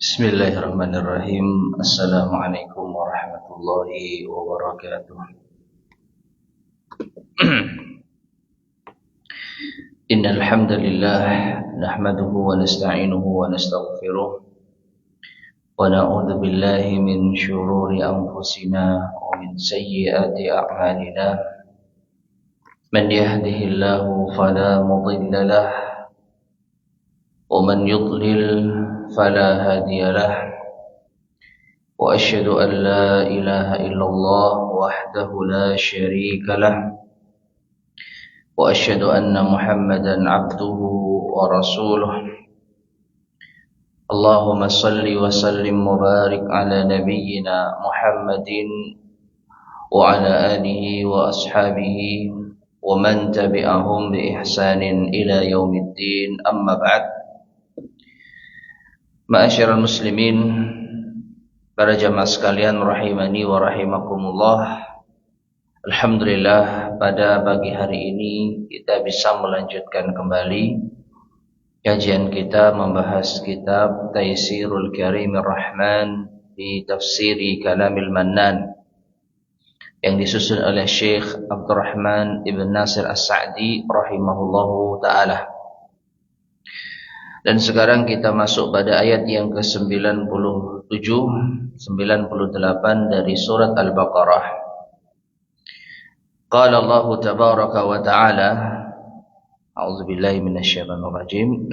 Bismillahirrahmanirrahim. Assalamualaikum warahmatullahi wabarakatuh. Innal hamdalillah nahmaduhu wa nasta'inuhu wa nastaghfiruh wa na'udzu billahi min shururi anfusina wa min sayyiati a'malina. Man yahdihillahu fala mudilla lahu ومن يضلل فلا هادي له وأشهد أن لا إله إلا الله وحده لا شريك له وأشهد أن محمدا عبده ورسوله اللهم صل وسلم وبارك على نبينا محمد وعلى آله وأصحابه ومن تبعهم بإحسان إلى يوم الدين أما بعد. Ma'asyiral muslimin, para jamaah sekalian rahimani wa rahimakumullah. Alhamdulillah, pada pagi hari ini kita bisa melanjutkan kembali kajian kita membahas kitab Taysirul Karimir Rahman di Tafsiri Kalamil Mannan yang disusun oleh Syekh Abdurrahman Ibn Nasir As-Sa'di rahimahullahu ta'ala. Dan sekarang kita masuk pada ayat yang ke-97, 98 dari surat Al-Baqarah. Qala Allah tabaraka wa ta'ala, a'udzubillahi minasyaitonir rajim.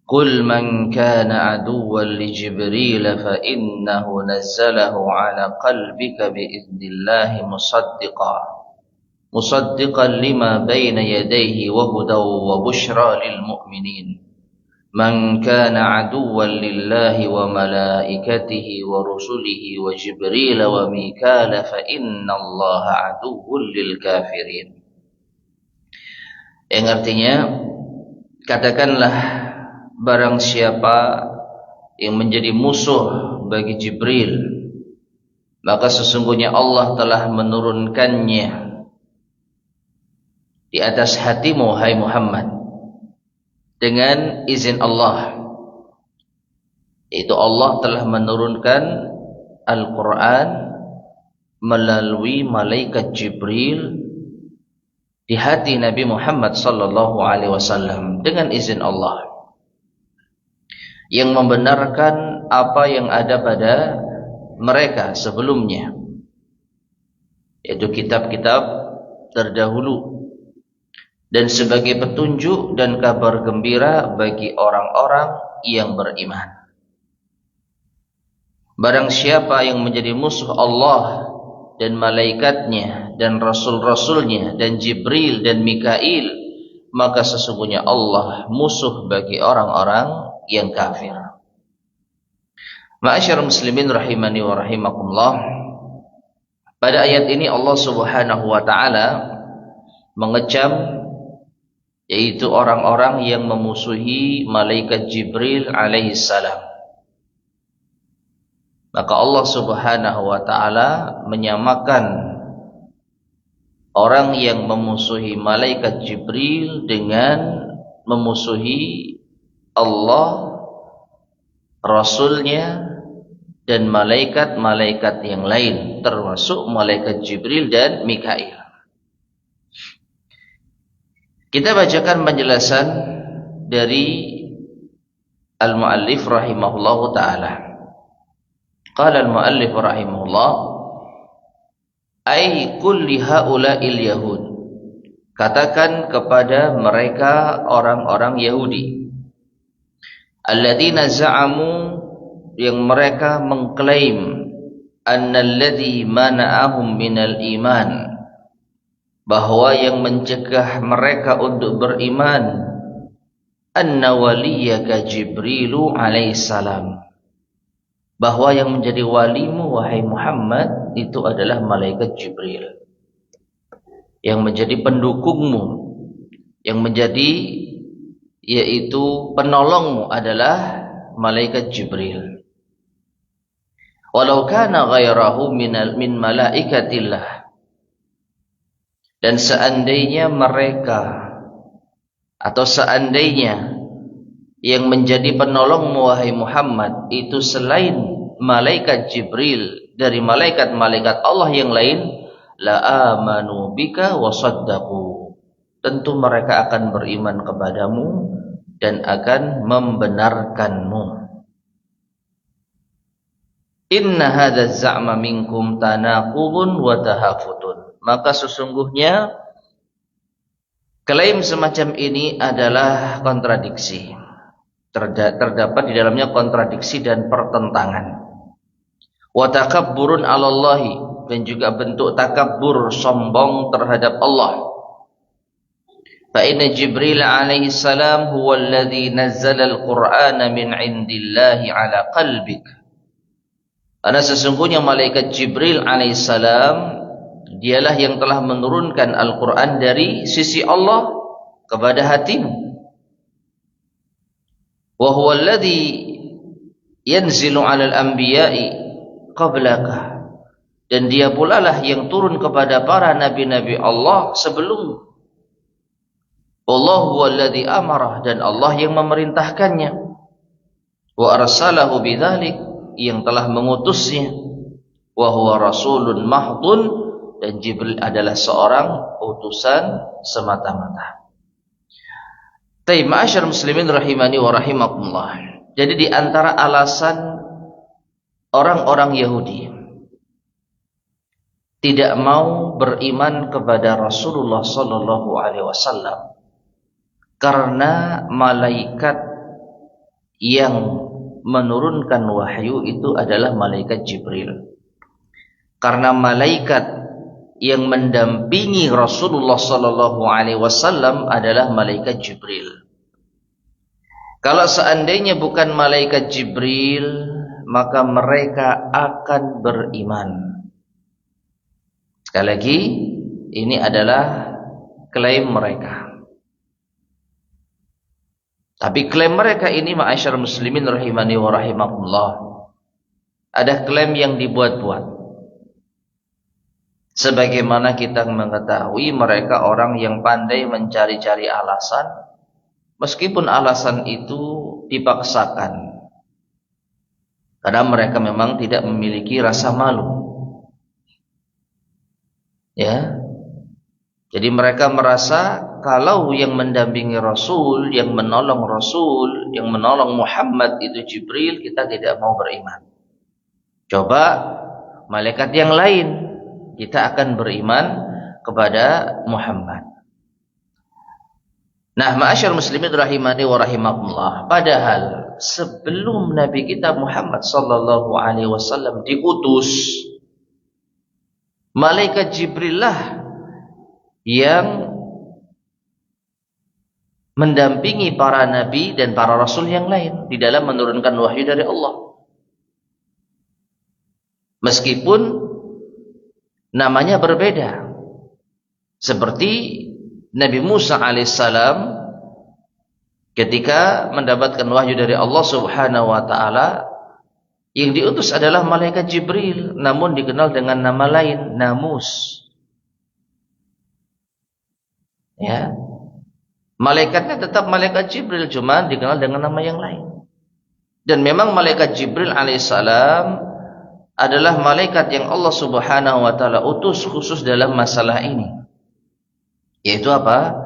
Qul man kana aduwwan li Jibril fa innahu nazzalahu ala qalbika bi'idnillahi musaddiqan lima bayna yadayhi wa hudaw wa bushra lil mu'minin. Man kana aduwwan lillahi wa malaikatihi wa rusulihi wa Jibril wa Mikala fa innallaha aduwwun lil kafirin. Yang artinya, katakanlah barang siapa yang menjadi musuh bagi Jibril, maka sesungguhnya Allah telah menurunkannya di atas hatimu, hai Muhammad, dengan izin Allah. Itu Allah telah menurunkan Al-Quran melalui malaikat Jibril di hati Nabi Muhammad sallallahu alaihi wasallam dengan izin Allah, yang membenarkan apa yang ada pada mereka sebelumnya, yaitu kitab-kitab terdahulu, dan sebagai petunjuk dan kabar gembira bagi orang-orang yang beriman. Barang siapa yang menjadi musuh Allah dan malaikatnya dan rasul-rasulnya dan Jibril dan Mikail, maka sesungguhnya Allah musuh bagi orang-orang yang kafir. Ma'asyiral muslimin rahimani wa rahimakumullah. Pada ayat ini Allah Subhanahu wa ta'ala mengecam yaitu orang-orang yang memusuhi malaikat Jibril alaihissalam. Maka Allah Subhanahu wa ta'ala menyamakan orang yang memusuhi malaikat Jibril dengan memusuhi Allah, Rasulnya, dan malaikat-malaikat yang lain, termasuk malaikat Jibril dan Mikail. Kita bacakan penjelasan dari al-muallif rahimahullahu ta'ala. Qala al-muallif rahimahullah, ay kulli haula'il yahud, katakan kepada mereka orang-orang Yahudi, alladzina za'amu, yang mereka mengklaim, annalladzi mana'ahum minal iman, bahwa yang mencegah mereka untuk beriman, anna waliyaka Jibrilu alaihissalam, bahwa yang menjadi walimu wahai Muhammad itu adalah malaikat Jibril, yang menjadi pendukungmu, yang menjadi yaitu penolongmu adalah malaikat Jibril. Walau kana ghairahu min malaikatillah, dan seandainya mereka atau seandainya yang menjadi penolongmu wahai Muhammad itu selain malaikat Jibril dari malaikat-malaikat Allah yang lain, la amanu bika wa saddaqu. Tentu mereka akan beriman kepadamu dan akan membenarkanmu. Inna hadza za'ma minkum tanaqubun wa tahafutun. Maka sesungguhnya klaim semacam ini adalah kontradiksi. Terdapat di dalamnya kontradiksi dan pertentangan. Wa takabburun 'alallahi, dan juga bentuk takabbur, sombong terhadap Allah. Fa inna Jibril alaihi salam huwa alladhi nazzala al-Qur'ana min 'indillahi 'ala qalbik. Karena sesungguhnya malaikat Jibril alaihi salam dialah yang telah menurunkan Al-Qur'an dari sisi Allah kepada hatimu. Wa huwa alladhi yanzilu 'alal anbiya'i qablaka, dan dia pula lah yang turun kepada para nabi-nabi Allah sebelum. Allahu alladhi amarah, dan Allah yang memerintahkannya. Wa arsalahu bidzalik, yang telah mengutusnya. Wa huwa rasulun mahdun, dan Jibril adalah seorang utusan semata-mata. Ma'asyar muslimin rahimani wa rahimakumullah. Jadi di antara alasan orang-orang Yahudi tidak mau beriman kepada Rasulullah sallallahu alaihi wasallam karena malaikat yang menurunkan wahyu itu adalah malaikat Jibril. Karena malaikat yang mendampingi Rasulullah sallallahu alaihi wasallam adalah malaikat Jibril. Kalau seandainya bukan malaikat Jibril, maka mereka akan beriman. Sekali lagi, ini adalah klaim mereka. Tapi klaim mereka ini, ma'asyar muslimin rahimani wa rahimakumullah, ada klaim yang dibuat-buat. Sebagaimana kita mengetahui mereka orang yang pandai mencari-cari alasan, meskipun alasan itu dipaksakan. Karena mereka memang tidak memiliki rasa malu. Ya. Jadi mereka merasa kalau yang mendampingi Rasul, yang menolong Rasul, yang menolong Muhammad itu Jibril, kita tidak mau beriman. Coba malaikat yang lain, kita akan beriman kepada Muhammad. Nah, ma'asyar muslimin rahimani wa rahimakumullah, padahal sebelum Nabi kita Muhammad sallallahu alaihi wasallam diutus, malaikat Jibril lah yang mendampingi para nabi dan para rasul yang lain di dalam menurunkan wahyu dari Allah. Meskipun namanya berbeda. Seperti Nabi Musa alaihissalam ketika mendapatkan wahyu dari Allah subhanahu wa ta'ala, yang diutus adalah malaikat Jibril, namun dikenal dengan nama lain, Namus. Ya, malaikatnya tetap malaikat Jibril, cuma dikenal dengan nama yang lain. Dan memang malaikat Jibril alaihissalam adalah malaikat yang Allah subhanahu wa ta'ala utus khusus dalam masalah ini, yaitu apa?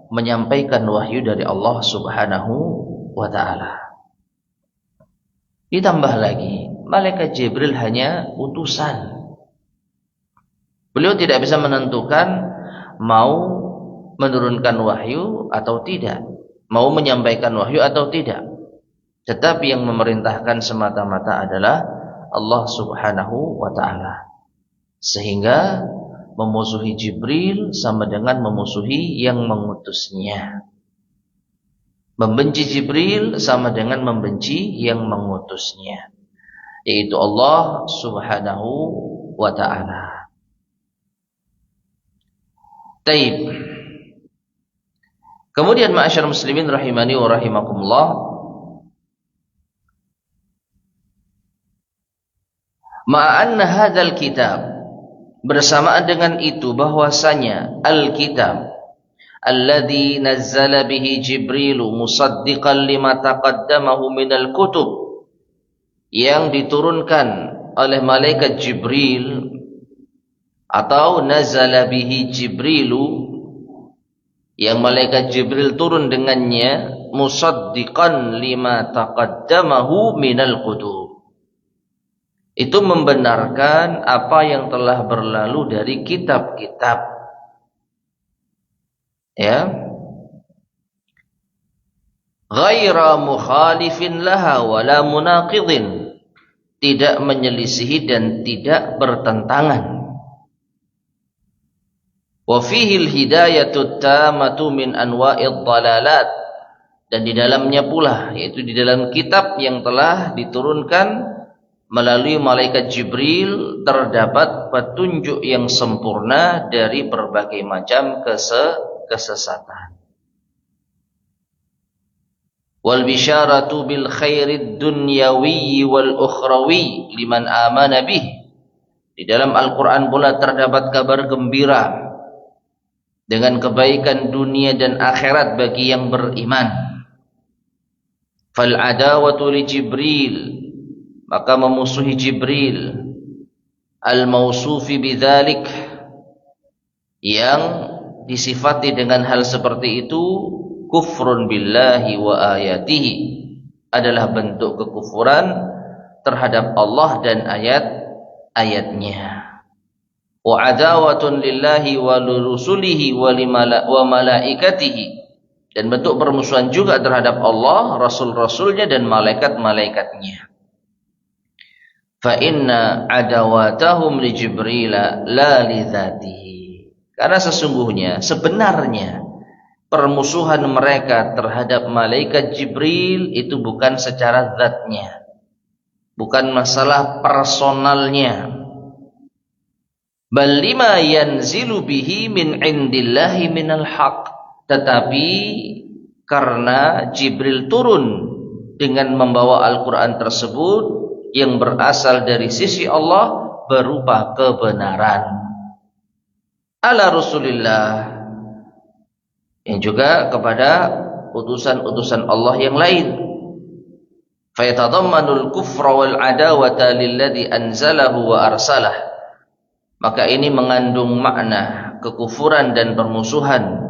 Menyampaikan wahyu dari Allah subhanahu wa ta'ala. Ditambah lagi, malaikat Jibril hanya utusan. Beliau tidak bisa menentukan mau menurunkan wahyu atau tidak, mau menyampaikan wahyu atau tidak. Tetapi yang memerintahkan semata-mata adalah Allah subhanahu wa ta'ala. Sehingga memusuhi Jibril sama dengan memusuhi yang mengutusnya. Membenci Jibril sama dengan membenci yang mengutusnya, yaitu Allah subhanahu wa ta'ala. Taib. Kemudian ma'asyar muslimin rahimani wa rahimakumullah, ma'anna hadzal kitab, bersamaan dengan itu bahwasanya Alkitab alladzi nazzala bihi Jibril musaddiqan lima taqaddamahu minal kutub, yang diturunkan oleh malaikat Jibril, atau nazala bihi Jibrilu, yang malaikat Jibril turun dengannya, musaddiqan lima taqaddamahu minal kutub, itu membenarkan apa yang telah berlalu dari kitab-kitab. Ya, ghaira mukhalifin laha wala munaqidin, tidak menyelisihi dan tidak bertentangan. Wa fihi al-hidayatu tamatu min anwa'id dhalalat, dan di dalamnya pula, yaitu di dalam kitab yang telah diturunkan melalui malaikat Jibril, terdapat petunjuk yang sempurna dari berbagai macam kesesatan. Wal bisyaratu bil khairid dunyawi wal ukhrawi liman amana bih. Di dalam Al-Quran pula terdapat kabar gembira dengan kebaikan dunia dan akhirat bagi yang beriman. Fal adawatu li Jibril, maka memusuhi Jibril, al-mausufi bidzalik, yang disifati dengan hal seperti itu, kufrun billahi wa ayatihi, adalah bentuk kekufuran terhadap Allah dan ayat-ayatnya. Wa adawatun lillahi wa lirusulihi wa malaikatihi, dan bentuk permusuhan juga terhadap Allah, rasul-rasulnya dan malaikat-malaikatnya. Fa inna adawatahum li Jibril la li dzatihi, karena sesungguhnya, sebenarnya permusuhan mereka terhadap malaikat Jibril itu bukan secara zatnya, bukan masalah personalnya, bal lima yanzilu bihi min indillahi minal haq, tetapi karena Jibril turun dengan membawa Al-Quran tersebut yang berasal dari sisi Allah berupa kebenaran. Ala Rasulillah, yang juga kepada utusan-utusan Allah yang lain. Fayatadammanul kufra wal adawata lilladzi anzalahu wa arsalah, maka ini mengandung makna kekufuran dan permusuhan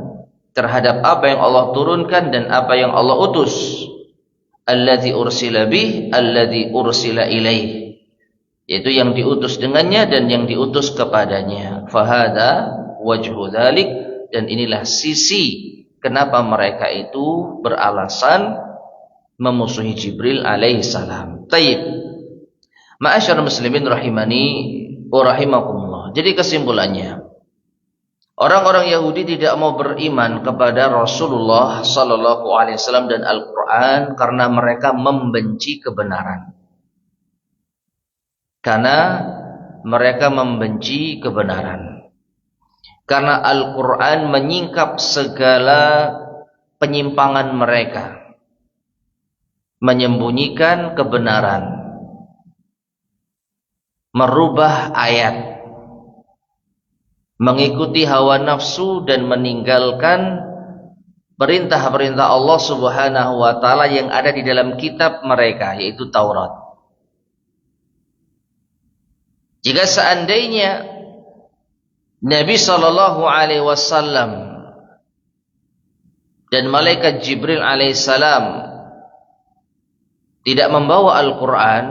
terhadap apa yang Allah turunkan dan apa yang Allah utus. Alladzi ursila bih, alladzi ursila ilaih, yaitu yang diutus dengannya dan yang diutus kepadanya. Fahada wajhu dzalik, dan inilah sisi kenapa mereka itu beralasan memusuhi Jibril alaihi salam. Taib. Ma'asyar muslimin rahimani wa rahimakumullah. Jadi kesimpulannya, orang-orang Yahudi tidak mau beriman kepada Rasulullah sallallahu alaihi wasallam dan Al-Qur'an karena mereka membenci kebenaran. Karena mereka membenci kebenaran. Karena Al-Quran menyingkap segala penyimpangan mereka, menyembunyikan kebenaran, merubah ayat, mengikuti hawa nafsu, dan meninggalkan perintah-perintah Allah subhanahu wa ta'ala yang ada di dalam kitab mereka, yaitu Taurat. Jika seandainya Nabi sallallahu alaihi wasallam dan malaikat Jibril alaihissalam tidak membawa Al-Quran,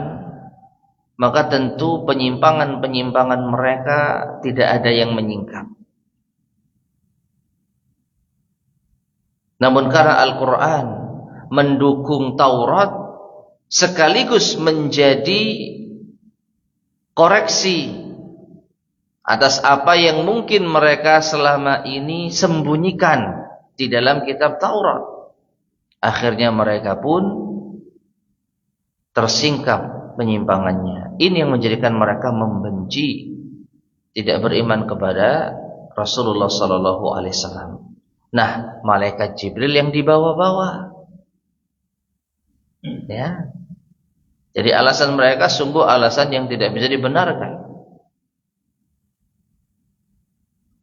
maka tentu penyimpangan-penyimpangan mereka tidak ada yang menyingkap. Namun karena Al-Quran mendukung Taurat, sekaligus menjadi koreksi atas apa yang mungkin mereka selama ini sembunyikan di dalam kitab Taurat. Akhirnya mereka pun tersingkap penyimpangannya. Ini yang menjadikan mereka membenci, tidak beriman kepada Rasulullah sallallahu alaihi wasallam. Nah, malaikat Jibril yang dibawa-bawa. Ya. Jadi alasan mereka sungguh alasan yang tidak bisa dibenarkan.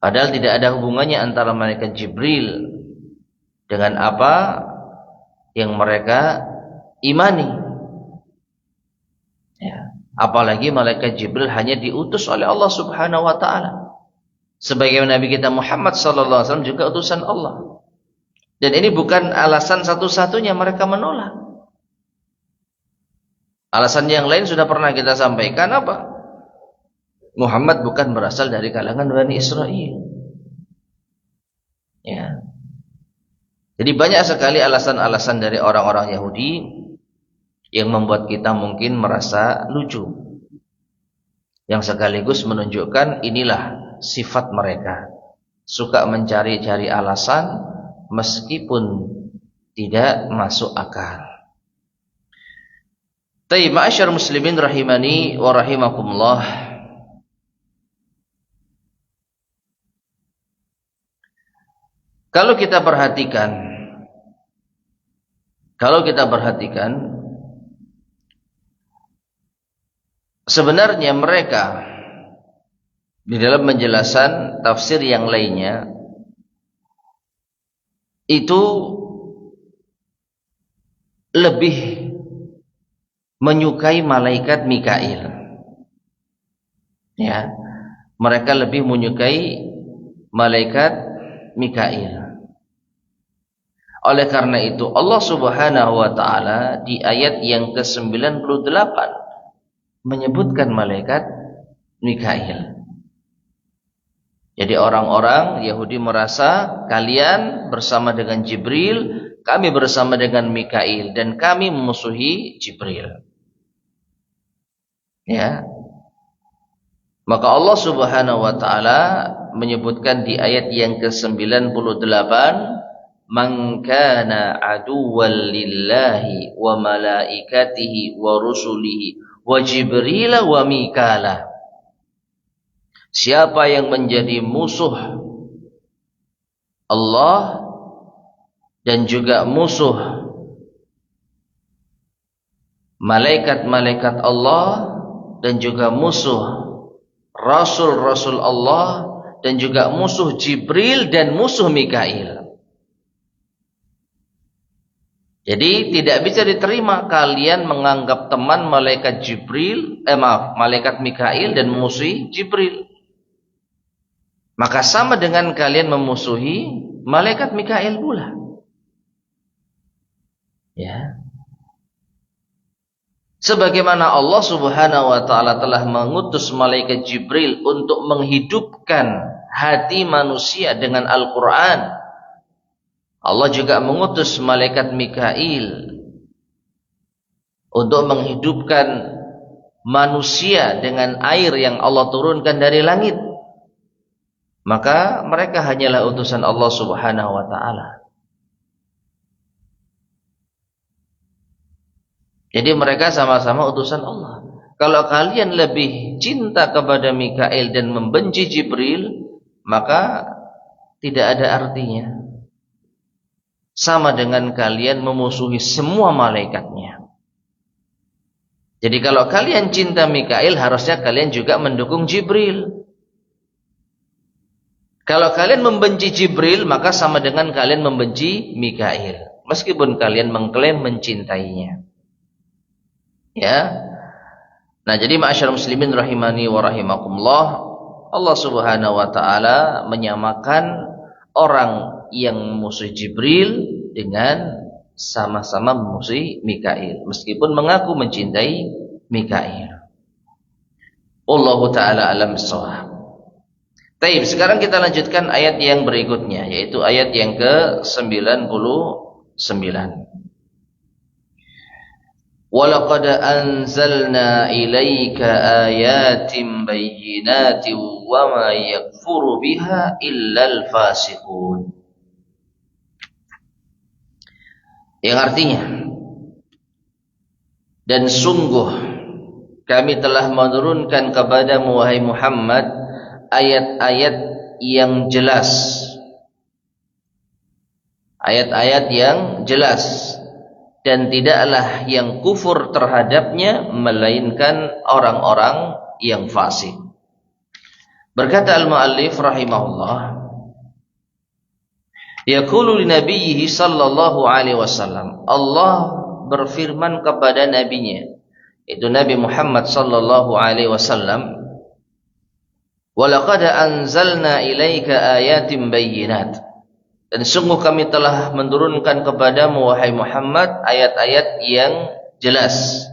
Padahal tidak ada hubungannya antara malaikat Jibril dengan apa yang mereka imani. Ya. Apalagi malaikat Jibril hanya diutus oleh Allah Subhanahu wa taala. Sebagaimana Nabi kita Muhammad sallallahu alaihi wasallam juga utusan Allah. Dan ini bukan alasan satu-satunya mereka menolak. Alasan yang lain sudah pernah kita sampaikan apa? Muhammad bukan berasal dari kalangan Bani Israel. Ya. Jadi banyak sekali alasan-alasan dari orang-orang Yahudi yang membuat kita mungkin merasa lucu. Yang sekaligus menunjukkan inilah sifat mereka. Suka mencari-cari alasan meskipun tidak masuk akal. Taib ma'asyar muslimin rahimani wa rahimakumullah. Kalau kita perhatikan sebenarnya mereka di dalam menjelaskan tafsir yang lainnya itu lebih menyukai malaikat Mikail. Ya, mereka lebih menyukai malaikat Mikail. Oleh karena itu Allah Subhanahu wa taala di ayat yang ke-98 menyebutkan malaikat Mikail. Jadi orang-orang Yahudi merasa kalian bersama dengan Jibril, kami bersama dengan Mikail, dan kami memusuhi Jibril. Ya. Maka Allah Subhanahu wa taala menyebutkan di ayat yang ke-98, "Man kana aduwwan lillahi wa malaikatihi wa rusulihi wa Jibril wa Mikala." Siapa yang menjadi musuh Allah dan juga musuh malaikat-malaikat Allah dan juga musuh rasul-rasul Allah dan juga musuh Jibril dan musuh Mikail. Jadi tidak bisa diterima kalian menganggap teman malaikat malaikat Mikail dan memusuhi Jibril. Maka sama dengan kalian memusuhi malaikat Mikail pula. Ya. Sebagaimana Allah Subhanahu wa taala telah mengutus malaikat Jibril untuk menghidupkan hati manusia dengan Al-Qur'an, Allah juga mengutus malaikat Mikail untuk menghidupkan manusia dengan air yang Allah turunkan dari langit. Maka mereka hanyalah utusan Allah Subhanahu wa taala. Jadi mereka sama-sama utusan Allah. Kalau kalian lebih cinta kepada Mikail dan membenci Jibril, maka tidak ada artinya. Sama dengan kalian memusuhi semua malaikatnya. Jadi kalau kalian cinta Mikail, harusnya kalian juga mendukung Jibril. Kalau kalian membenci Jibril, maka sama dengan kalian membenci Mikail, meskipun kalian mengklaim mencintainya. Ya. Nah, jadi ma'asyar muslimin rahimani wa rahimakumullah, Allah Subhanahu wa taala menyamakan orang yang memusuhi Jibril dengan sama-sama memusuhi Mikail, meskipun mengaku mencintai Mikail. Wallahu taala alam bissawab. Baik, sekarang kita lanjutkan ayat yang berikutnya, yaitu ayat yang ke-99. Walaqad anzalna ilaika ayatin bayyinatin wa ma yakfuru biha illal fasiqun. Yang artinya, dan sungguh kami telah menurunkan kepadamu wahai Muhammad ayat-ayat yang jelas, ayat-ayat yang jelas, dan tidaklah yang kufur terhadapnya melainkan orang-orang yang fasik. Berkata al-muallif rahimahullah, yaqulu li nabiyhi sallallahu alaihi wasallam, Allah berfirman kepada nabinya, itu Nabi Muhammad sallallahu alaihi wasallam, wa laqad anzalna ilaika ayatin bayyinat, dan sungguh kami telah menurunkan kepadamu wahai Muhammad ayat-ayat yang jelas,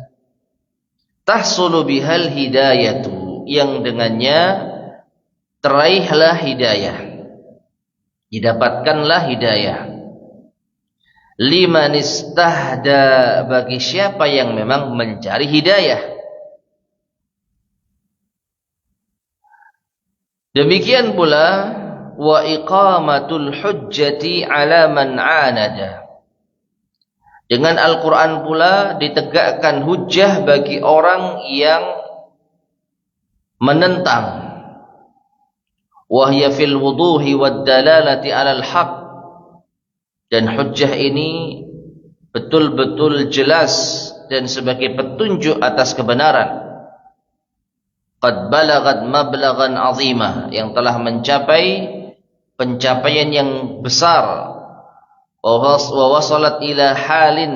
tahsulu bihal hidayatu, yang dengannya teraihlah hidayah, didapatkanlah hidayah, liman istahda, bagi siapa yang memang mencari hidayah. Demikian pula wa iqamatul hujjati ala man anada, dengan Al-Quran pula ditegakkan hujjah bagi orang yang menentang. Wahya fil wuduhi wad dalalati alal haq, dan hujjah ini betul-betul jelas dan sebagai petunjuk atas kebenaran. Qad balagat mablaghan azimah, yang telah mencapai pencapaian yang besar. Wa wasalat ila halin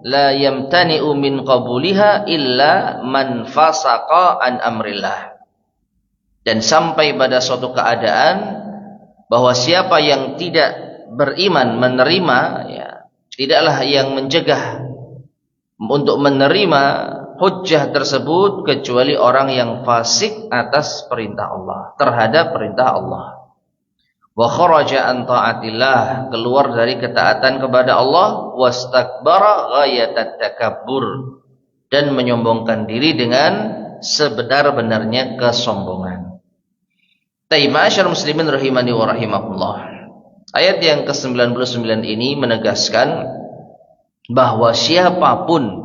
la yamtani'u min qabuliha illa man fasaqa an amrillah, dan sampai pada suatu keadaan bahwa siapa yang tidak beriman menerima, ya, tidaklah yang mencegah untuk menerima hujjah tersebut kecuali orang yang fasik atas perintah Allah, terhadap perintah Allah. Wa kharaja an ta'atillah, keluar dari ketaatan kepada Allah, wastakbara ghayatat takabbur, dan menyombongkan diri dengan sebenar-benarnya kesombongan. Ma'asyar muslimin rahimani wa rahimakumullah. Ayat yang ke-99 ini menegaskan bahwa siapapun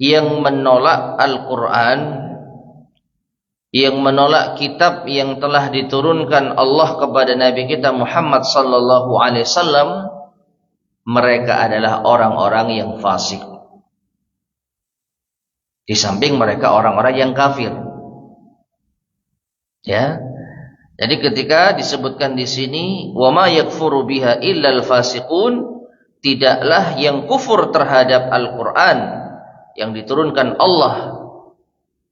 yang menolak Al-Quran, yang menolak kitab yang telah diturunkan Allah kepada Nabi kita Muhammad sallallahu alaihi wasallam, mereka adalah orang-orang yang fasik. Di samping mereka orang-orang yang kafir. Ya. Jadi ketika disebutkan di sini wa ma yakfuru biha illal fasiqun, tidaklah yang kufur terhadap Al-Qur'an yang diturunkan Allah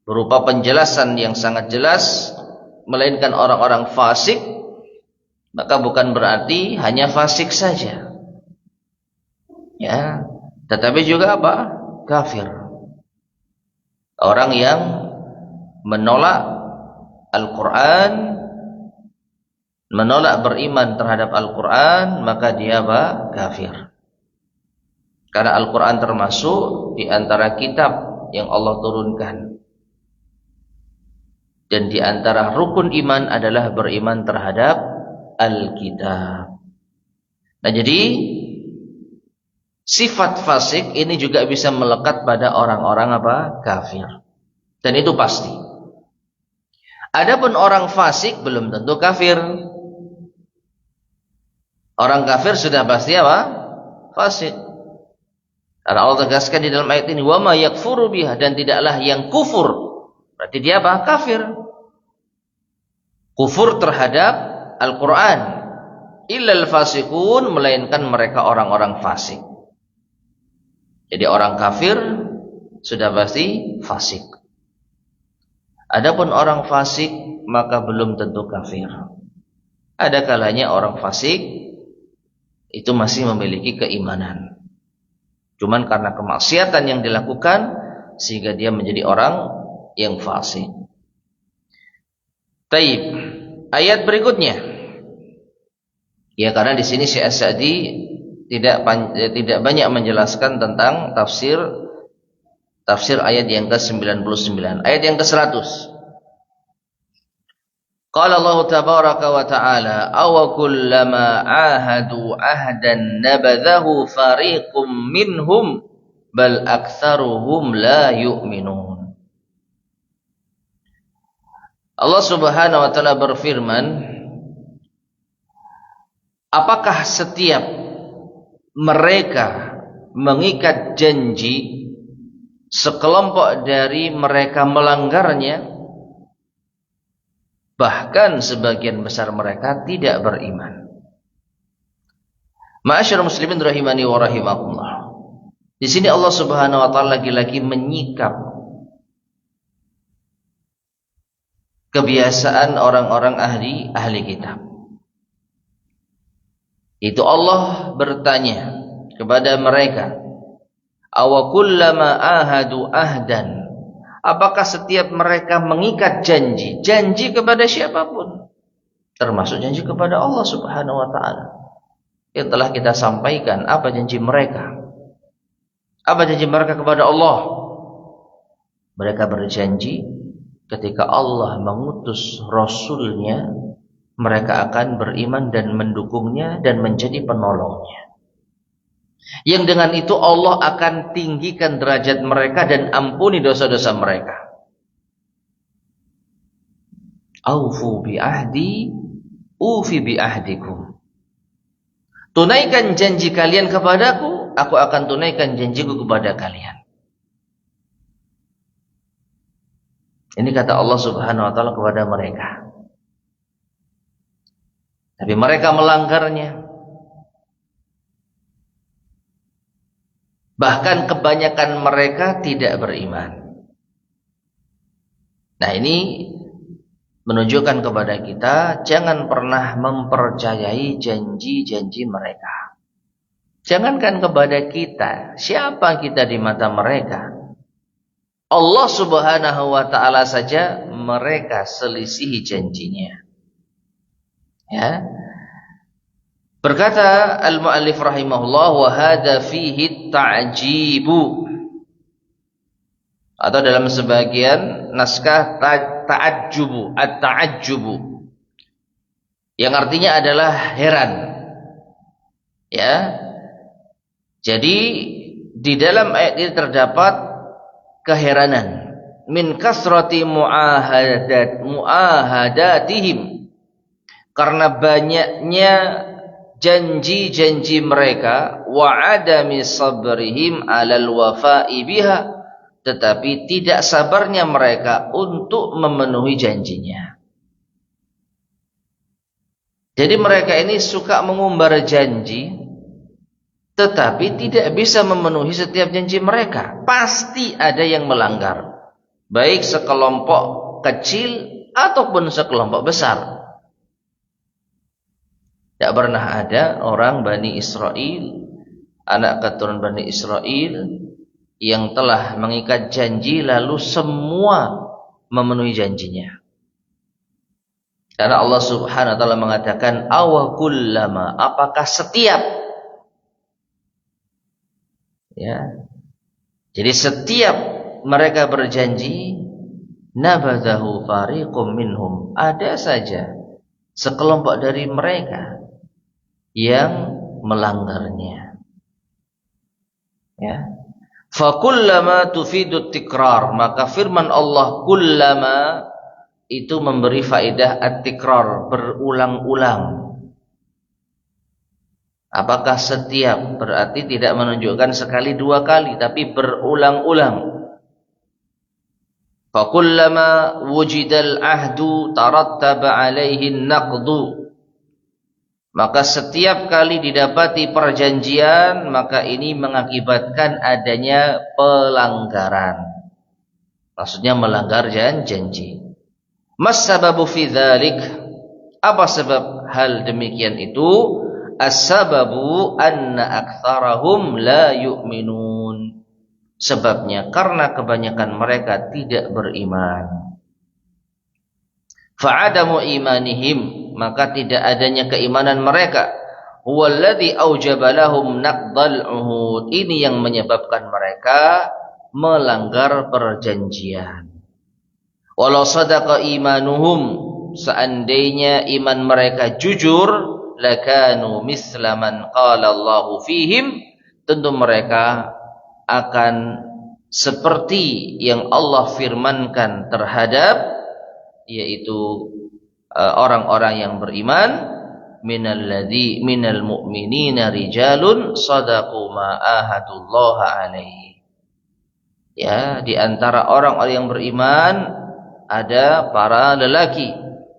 berupa penjelasan yang sangat jelas melainkan orang-orang fasik, maka bukan berarti hanya fasik saja. Ya, tetapi juga apa? Kafir. Orang yang menolak Al-Qur'an, menolak beriman terhadap Al-Quran, maka dia apa? Kafir. Karena Al-Quran termasuk di antara kitab yang Allah turunkan. Dan di antara rukun iman adalah beriman terhadap Al-Kitab. Nah, jadi sifat fasik ini juga bisa melekat pada orang-orang apa? Kafir. Dan itu pasti. Adapun orang fasik belum tentu kafir. Orang kafir sudah pasti apa? Fasik. Karena Allah tegaskan di dalam ayat ini, wa ma yakfuru biha, dan tidaklah yang kufur. Berarti dia apa? Kafir. Kufur terhadap Al-Quran. Illal fasikun, melainkan mereka orang-orang fasik. Jadi orang kafir sudah pasti fasik. Adapun orang fasik maka belum tentu kafir. Ada kalanya orang fasik itu masih memiliki keimanan. Cuman karena kemaksiatan yang dilakukan sehingga dia menjadi orang yang fasik. Taib. Ayat berikutnya. Ya, karena di sini Syekh As-Sa'di tidak banyak menjelaskan tentang tafsir ayat yang ke-99. Ayat yang ke-100. Qala Allah tabaraka wa ta'ala, aw kullama ahadu ahdan nabadhahu fariqum minhum bal aktsaruhum la yu'minun. Allah Subhanahu wa ta'ala berfirman, apakah setiap mereka mengikat janji, sekelompok dari mereka melanggarnya, Bahkan sebagian besar mereka tidak beriman. Ma'asyiral muslimin rahimani wa rahimakumullah. Di sini Allah Subhanahu wa taala lagi-lagi menyikap kebiasaan orang-orang ahli kitab. Itu Allah bertanya kepada mereka, "Awa kullama ahadu ahdan?" Apakah setiap mereka mengikat janji kepada siapapun, termasuk janji kepada Allah Subhanahu wa taala. Yang telah kita sampaikan apa janji mereka? Apa janji mereka kepada Allah? Mereka berjanji ketika Allah mengutus Rasulnya, mereka akan beriman dan mendukungnya dan menjadi penolongnya. Yang dengan itu Allah akan tinggikan derajat mereka dan ampuni dosa-dosa mereka. Aufu bi ahdi, ufi bi ahdikum. Tunaikan janji kalian kepadaku, aku akan tunaikan janjiku kepada kalian. Ini kata Allah Subhanahu wa taala kepada mereka. Tapi mereka melanggarnya. Bahkan kebanyakan mereka tidak beriman. Nah, ini menunjukkan kepada kita jangan pernah mempercayai janji-janji mereka. Jangankan kepada kita, siapa kita di mata mereka? Allah Subhanahu wa taala saja mereka selisihi janjinya. Ya. Berkata al-muallif rahimahullah, wa hadza fihi ta'jibu. Atau dalam sebagian naskah ta'ajjubu, at-ta'ajjubu. Yang artinya adalah heran. Ya. Jadi di dalam ayat ini terdapat keheranan min kasrati muahadatihim, karena banyaknya janji-janji mereka, wa adami sabrihim alal wafa'i biha, tetapi tidak sabarnya mereka untuk memenuhi janjinya. Jadi mereka ini suka mengumbar janji, tetapi tidak bisa memenuhi setiap janji mereka. Pasti ada yang melanggar, baik sekelompok kecil ataupun sekelompok besar. Tidak pernah ada orang Bani Israel, anak keturunan Bani Israel, yang telah mengikat janji lalu semua memenuhi janjinya. Karena Allah Subhanahu wa taala mengatakan, awa kullama, apakah setiap, ya. Jadi setiap mereka berjanji, nabadahu fariqum minhum, ada saja sekelompok dari mereka yang melanggarnya. Ya. Fa kullama tufidu tikrar, maka firman Allah kullama itu memberi faedah at-tikrar, berulang-ulang. Apakah setiap, berarti tidak menunjukkan sekali dua kali, tapi berulang-ulang. Fa kullama wujidal ahdu tarattaba alaihi naqdu, maka setiap kali didapati perjanjian, maka ini mengakibatkan adanya pelanggaran. Maksudnya melanggar janji. Mas sababu fi dzalik? Apa sebab hal demikian itu? As-sababu anna aktsarahum la yu'minun. Sebabnya karena kebanyakan mereka tidak beriman. Fa'adamu imanihim, maka tidak adanya keimanan mereka. Huwallazi aujaba lahum naqdal uhud. Ini yang menyebabkan mereka melanggar perjanjian. Walau sadaqa imanuhum, seandainya iman mereka jujur, lakanu misla man qala Allahu fihim, tentu mereka akan seperti yang Allah firmankan terhadap, yaitu orang-orang yang beriman, minal mu'minina rijalun sadaqu ma ahadullaha alaihi. Ya, di antara orang-orang yang beriman ada para lelaki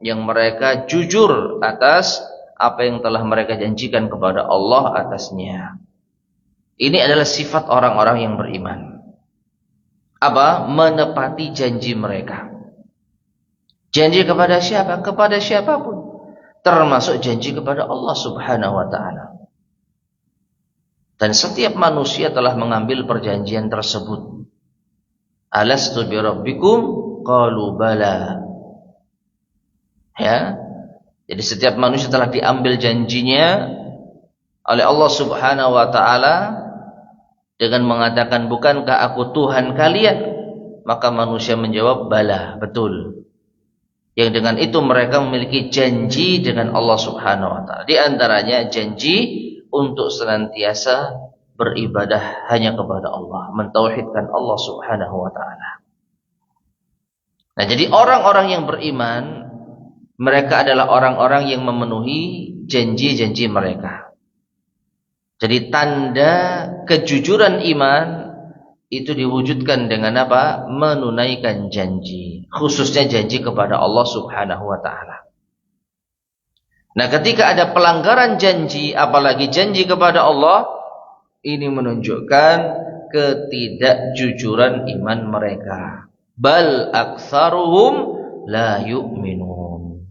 yang mereka jujur atas apa yang telah mereka janjikan kepada Allah atasnya. Ini adalah sifat orang-orang yang beriman. Apa? Menepati janji mereka. Janji kepada siapa? Kepada siapapun. Termasuk janji kepada Allah Subhanahu wa ta'ala. Dan setiap manusia telah mengambil perjanjian tersebut. Alastu bi rabbikum qalu bala. Ya. Jadi setiap manusia telah diambil janjinya oleh Allah Subhanahu wa ta'ala dengan mengatakan, bukankah aku Tuhan kalian? Maka manusia menjawab, bala, betul. Yang dengan itu mereka memiliki janji dengan Allah Subhanahu wa ta'ala. Di antaranya janji untuk senantiasa beribadah hanya kepada Allah, mentauhidkan Allah Subhanahu wa ta'ala. Nah, jadi orang-orang yang beriman, mereka adalah orang-orang yang memenuhi janji-janji mereka. Jadi tanda kejujuran iman itu diwujudkan dengan apa? Menunaikan janji, khususnya janji kepada Allah Subhanahu wa ta'ala. Nah, ketika ada pelanggaran janji, apalagi janji kepada Allah, ini menunjukkan ketidakjujuran iman mereka. Bal aktsaruhum la yu'minun.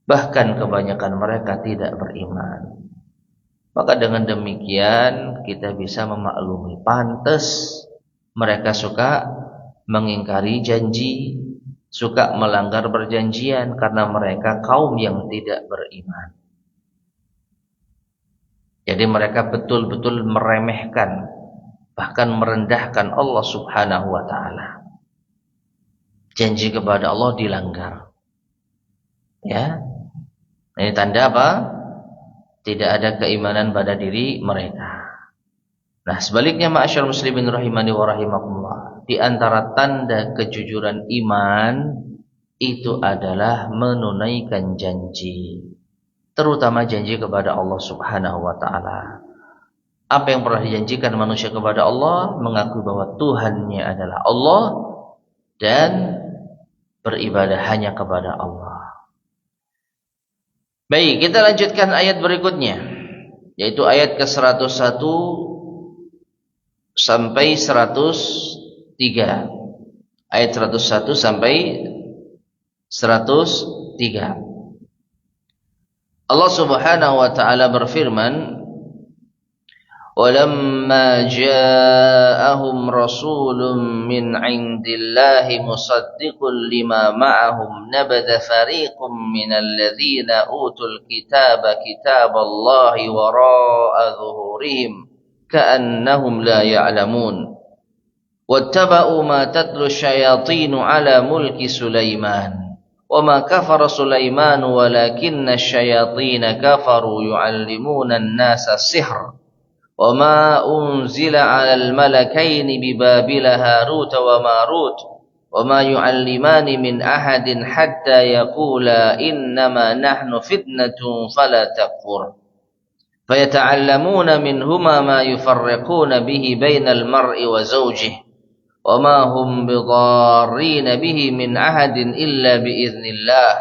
Bahkan kebanyakan mereka tidak beriman. Maka dengan demikian kita bisa memaklumi, pantas mereka suka mengingkari janji, suka melanggar perjanjian karena mereka kaum yang tidak beriman. Jadi mereka betul-betul meremehkan, bahkan merendahkan Allah Subhanahu wa ta'ala. Janji kepada Allah dilanggar. Ya. Ini tanda apa? Tidak ada keimanan pada diri mereka. Nah, sebaliknya ma'asyar muslimin rahimani wa rahimakumullah, di antara tanda kejujuran iman itu adalah menunaikan janji, terutama janji kepada Allah Subhanahu wa ta'ala. Apa yang pernah dijanjikan manusia kepada Allah, mengakui bahwa Tuhannya adalah Allah dan beribadah hanya kepada Allah. Baik, kita lanjutkan ayat berikutnya, yaitu ayat ke-101 sampai 103. Ayat 101 sampai 103. Allah Subhanahu wa ta'ala berfirman, وَلَمَّا جَاءَهُمْ رَسُولٌ مِّنْ عِنْدِ اللَّهِ مُصَدِّقٌ لِمَا مَعَهُمْ نَبَذَ فَرِيقٌ مِّنَ الَّذِينَ أُوتُوا الْكِتَابَ كِتَابَ اللَّهِ وَرَاءَ ظُهُورِهِمْ كَأَنَّهُمْ لَا يَعْلَمُونَ وَاتَّبَعُوا مَا تَتْلُو الشَّيَاطِينُ عَلَى مُلْكِ سُلَيْمَانَ وَمَا كَفَرَ سُلَيْمَانُ وَلَكِنَّ الشَّيَاطِينَ كَفَرُوا يُعَلِّمُونَ النَّاسَ السِّحْرَ وَمَا أُنْزِلَ عَلَى الْمَلَكَيْنِ بِبَابِلَ هَارُوتَ وَمَارُوتَ وَمَا يُعَلِّمَانِ مِنْ أَحَدٍ حَتَّى يَقُولَا إِنَّمَا نَحْنُ فِتْنَةٌ فَلَا تَكْفُرْ فَيَتَعَلَّمُونَ مِنْهُمَا مَا يُفَرِّقُونَ بِهِ بَيْنَ الْمَرْءِ وَزَوْجِهِ وَمَا هُمْ بِضَارِّينَ بِهِ مِنْ أَحَدٍ إِلَّا بِإِذْنِ اللَّهِ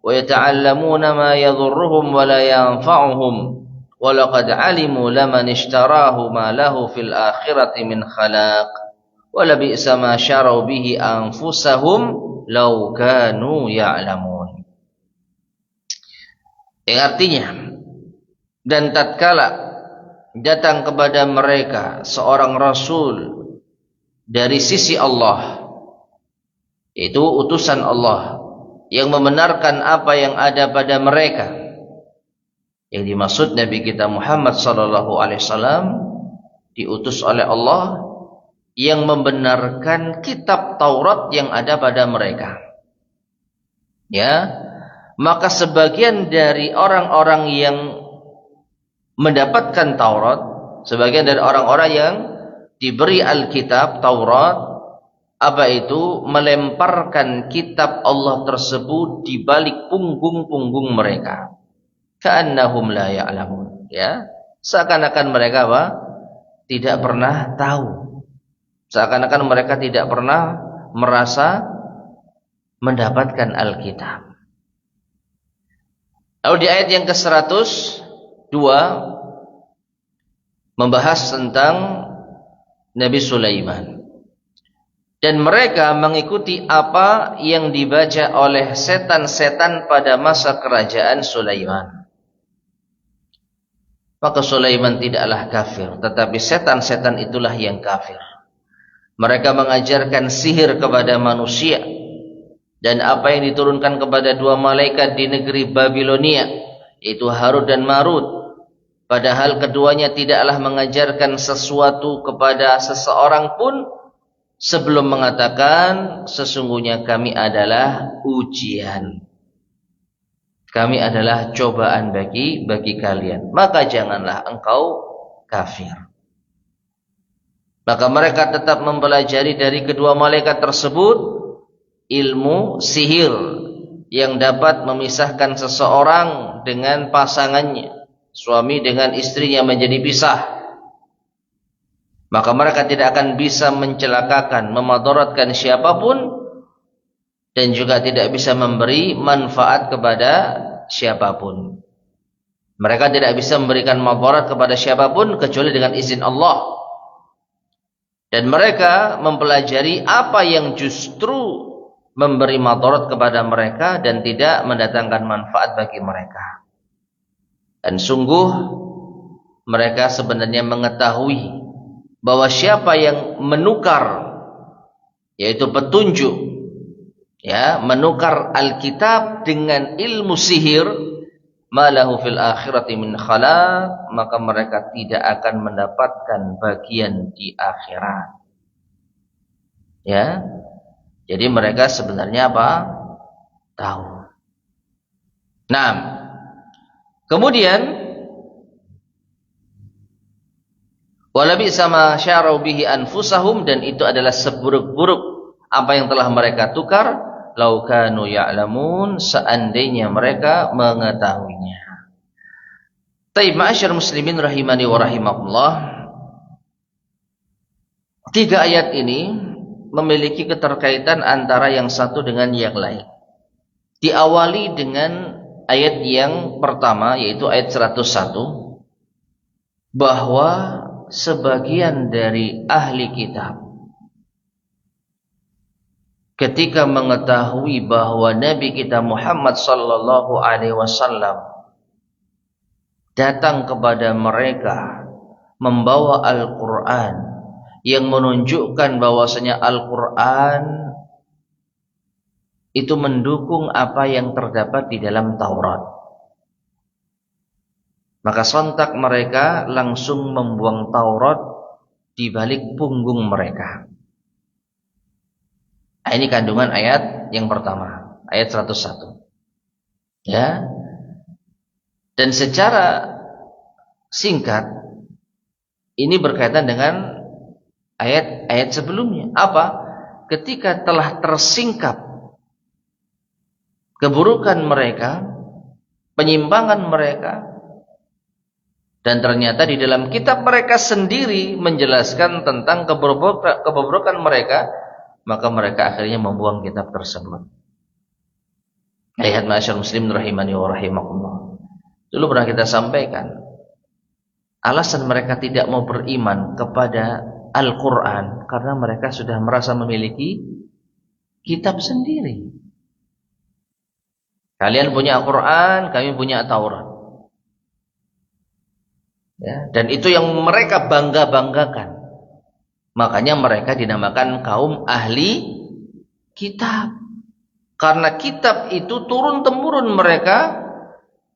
وَيَتَعَلَّمُونَ مَا يَضُرُّهُمْ وَلَا يَنفَعُهُمْ وَلَقَدْ عَلِمُوا لَمَنِ اشْتَرَاهُ مَا لَهُ فِي الْآخِرَةِ مِنْ خَلَاقٍ وَلَبِئْسَ مَا شَرَوْا بِهِ أَنفُسَهُمْ لَوْ كَانُوا يَعْلَمُونَ. Yang artinya, dan tatkala datang kepada mereka seorang rasul dari sisi Allah, yaitu utusan Allah yang membenarkan apa yang ada pada mereka. Yang dimaksud Nabi kita Muhammad sallallahu alaihi wasallam diutus oleh Allah yang membenarkan kitab Taurat yang ada pada mereka. Ya, maka sebagian dari orang-orang yang mendapatkan Taurat, sebagian dari orang-orang yang diberi Alkitab Taurat, apa itu? Melemparkan kitab Allah tersebut di balik punggung-punggung mereka. Ka'annahum la ya'lamun, ya, seakan-akan mereka apa? Tidak pernah tahu, seakan-akan mereka tidak pernah merasa mendapatkan Alkitab. Lalu di ayat yang ke-102 membahas tentang Nabi Sulaiman. Dan mereka mengikuti apa yang dibaca oleh setan-setan pada masa kerajaan Sulaiman. Maka Sulaiman tidaklah kafir, tetapi setan-setan itulah yang kafir. Mereka mengajarkan sihir kepada manusia, dan apa yang diturunkan kepada dua malaikat di negeri Babilonia, yaitu Harut dan Marut, padahal keduanya tidaklah mengajarkan sesuatu kepada seseorang pun sebelum mengatakan sesungguhnya kami adalah ujian, kami adalah cobaan bagi kalian, maka janganlah engkau kafir. Maka mereka tetap mempelajari dari kedua malaikat tersebut ilmu sihir yang dapat memisahkan seseorang dengan pasangannya, suami dengan istrinya menjadi pisah. Maka mereka tidak akan bisa mencelakakan, memadaratkan siapapun, dan juga tidak bisa memberi manfaat kepada siapapun. Mereka tidak bisa memberikan madarat kepada siapapun kecuali dengan izin Allah. Dan mereka mempelajari apa yang justru memberi madarat kepada mereka dan tidak mendatangkan manfaat bagi mereka. Dan sungguh mereka sebenarnya mengetahui bahwa siapa yang menukar, yaitu petunjuk, ya, menukar Alkitab dengan ilmu sihir, malahu fil akhirati min khalaq, maka mereka tidak akan mendapatkan bagian di akhirat. Ya. Jadi mereka sebenarnya apa? Tahu. Nah, kemudian walabi sama syarau bihi anfusahum, dan itu adalah seburuk-buruk apa yang telah mereka tukar, lau kanu ya'lamun, seandainya mereka mengetahuinya. Taib ma'asyar muslimin rahimani wa rahimakumullah. 3 ayat ini memiliki keterkaitan antara yang satu dengan yang lain. Diawali dengan ayat yang pertama, yaitu ayat 101, bahwa sebagian dari ahli kitab ketika mengetahui bahwa Nabi kita Muhammad sallallahu alaihi wasallam datang kepada mereka membawa Al-Quran yang menunjukkan bahwasanya Al-Quran itu mendukung apa yang terdapat di dalam Taurat, maka sontak mereka langsung membuang Taurat di balik punggung mereka. Nah, ini kandungan ayat yang pertama, ayat 101. Ya. Dan secara singkat ini berkaitan dengan ayat-ayat sebelumnya. Apa? Ketika telah tersingkap keburukan mereka, penyimpangan mereka, dan ternyata di dalam kitab mereka sendiri menjelaskan tentang kebobrokan mereka, maka mereka akhirnya membuang kitab tersebut. Ayat ma'asyar muslim rahimani wa rahimakumullah. Dulu pernah kita sampaikan, alasan mereka tidak mau beriman kepada Al-Quran karena mereka sudah merasa memiliki kitab sendiri. Kalian punya Al-Quran, kami punya Taurat. Ya, dan itu yang mereka bangga-banggakan. Makanya mereka dinamakan kaum ahli kitab. Karena kitab itu turun-temurun mereka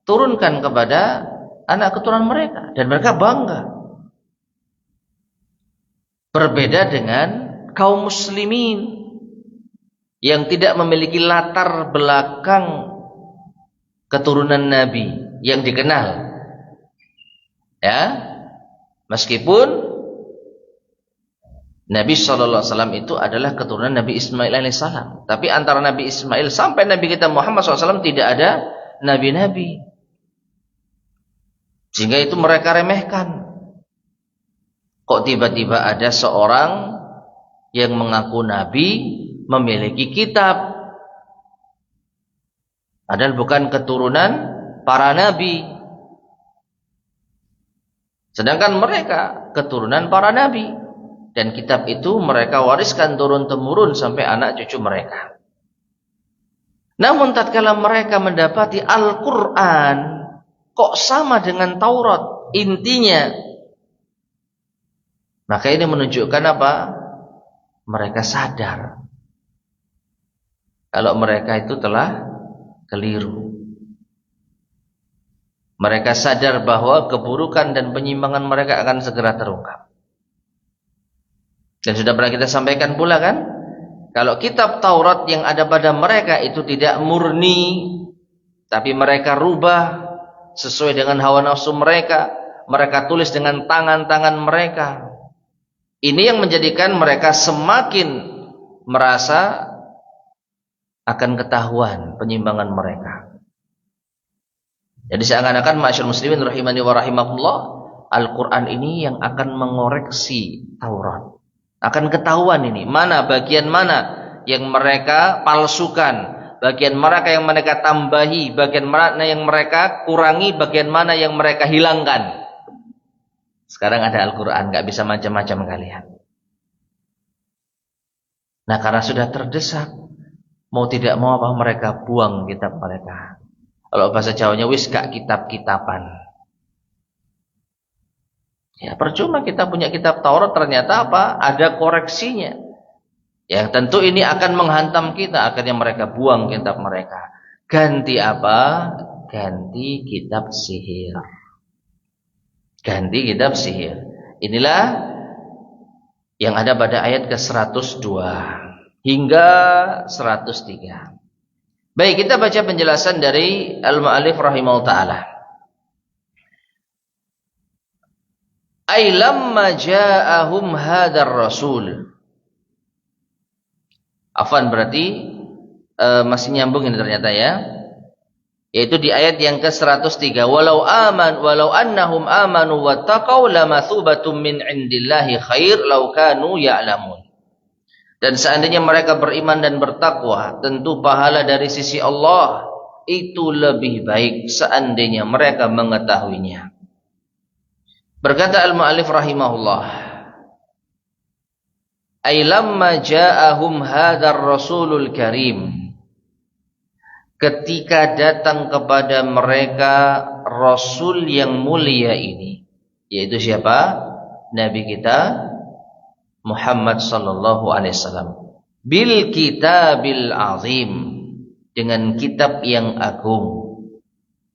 turunkan kepada anak keturunan mereka, dan mereka bangga. Berbeda dengan kaum muslimin yang tidak memiliki latar belakang keturunan Nabi yang dikenal. Ya, meskipun Nabi SAW itu adalah keturunan Nabi Ismail alaihissalam, tapi antara Nabi Ismail sampai Nabi kita Muhammad SAW tidak ada nabi-nabi, sehingga itu mereka remehkan. Kok tiba-tiba ada seorang yang mengaku nabi memiliki kitab, padahal bukan keturunan para nabi. Sedangkan mereka keturunan para nabi. Dan kitab itu mereka wariskan turun-temurun sampai anak cucu mereka. Namun tatkala mereka mendapati Al-Quran kok sama dengan Taurat intinya, maka ini menunjukkan apa? Mereka sadar kalau mereka itu telah keliru. Mereka sadar bahwa keburukan dan penyimpangan mereka akan segera terungkap. Dan sudah pernah kita sampaikan pula kan, kalau kitab Taurat yang ada pada mereka itu tidak murni, tapi mereka rubah sesuai dengan hawa nafsu mereka, mereka tulis dengan tangan-tangan mereka. Ini yang menjadikan mereka semakin merasa akan ketahuan penyimpangan mereka. Jadi seakan-akan ma'asyiral muslimin rahimani wa rahimakumullah, Al-Quran ini yang akan mengoreksi Taurat. Akan ketahuan ini, bagian mana yang mereka palsukan, bagian mereka yang mereka tambahi, bagian mana yang mereka kurangi, bagian mana yang mereka hilangkan. Sekarang ada Al-Quran, gak bisa macam-macam kalian. Nah, karena sudah terdesak, mau tidak mau apa, mereka buang kitab mereka. Kalau bahasa Jawanya, wis gak kitab-kitaban. Ya percuma kita punya kitab Taurat, ternyata apa? Ada koreksinya. Ya tentu ini akan menghantam kita. Akhirnya mereka buang kitab mereka. Ganti apa? Ganti kitab sihir. Ganti kitab sihir. Inilah yang ada pada ayat ke-102 hingga 103. Baik, kita baca penjelasan dari Al-Mu'allif rahimahullah ta'ala. Ay lamma ja'ahum hadar rasul. Afwan, berarti masih nyambung ini ternyata ya. Yaitu di ayat yang ke-103, walau annahum amanu wattaqau lamathubatum min indillahi khair law kanu ya'lamun. Dan seandainya mereka beriman dan bertakwa, tentu pahala dari sisi Allah itu lebih baik seandainya mereka mengetahuinya. Berkata Al-Mu'allif rahimahullah, ay lamma ja'ahum hadar rasulul karim, ketika datang kepada mereka Rasul yang mulia ini, yaitu siapa? Nabi kita Muhammad sallallahu alaihi wasallam, bil kitabil azim, dengan kitab yang agung,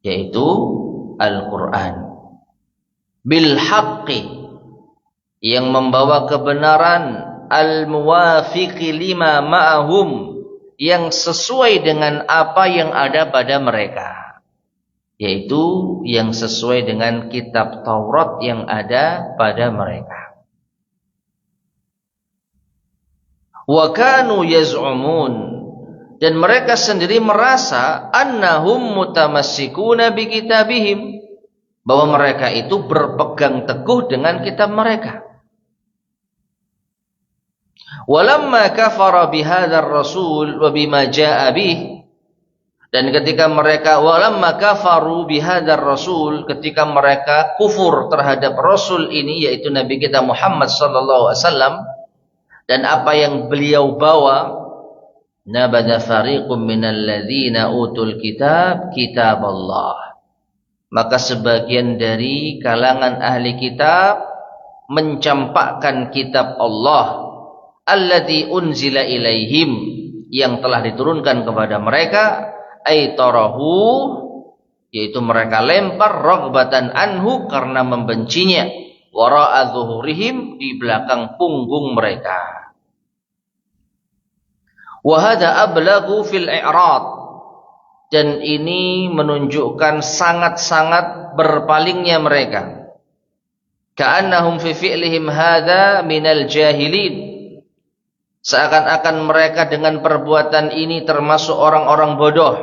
yaitu Al-Quran, bil haqqi, yang membawa kebenaran, al muwafiqi lima ma'ahum, yang sesuai dengan apa yang ada pada mereka, yaitu yang sesuai dengan kitab Taurat yang ada pada mereka. Wa kanu yaz'umun, dan mereka sendiri merasa annahum mutamassikuna bi kitabihim, bahwa mereka itu berpegang teguh dengan kitab mereka. Walamma kafara bihadzal rasul wa bima jaa bih, dan ketika mereka walamma kafaru bihadzal rasul, ketika mereka kufur terhadap rasul ini, yaitu Nabi kita Muhammad sallallahu alaihi wasallam, dan apa yang beliau bawa, nabadha fariqum minal ladzina utul kitab kitaballah, maka sebagian dari kalangan ahli kitab mencampakkan kitab Allah, alladzi unzila ilaihim, yang telah diturunkan kepada mereka, aitarahu, yaitu mereka lempar, raghbatan anhu, karena membencinya, wara'a zuhurihim, di belakang punggung mereka. Wa hadza ablaghu fil i'rad, dan ini menunjukkan sangat-sangat berpalingnya mereka. Ka'annahum fi fi'lihim hadza minal jahilin, seakan-akan mereka dengan perbuatan ini termasuk orang-orang bodoh.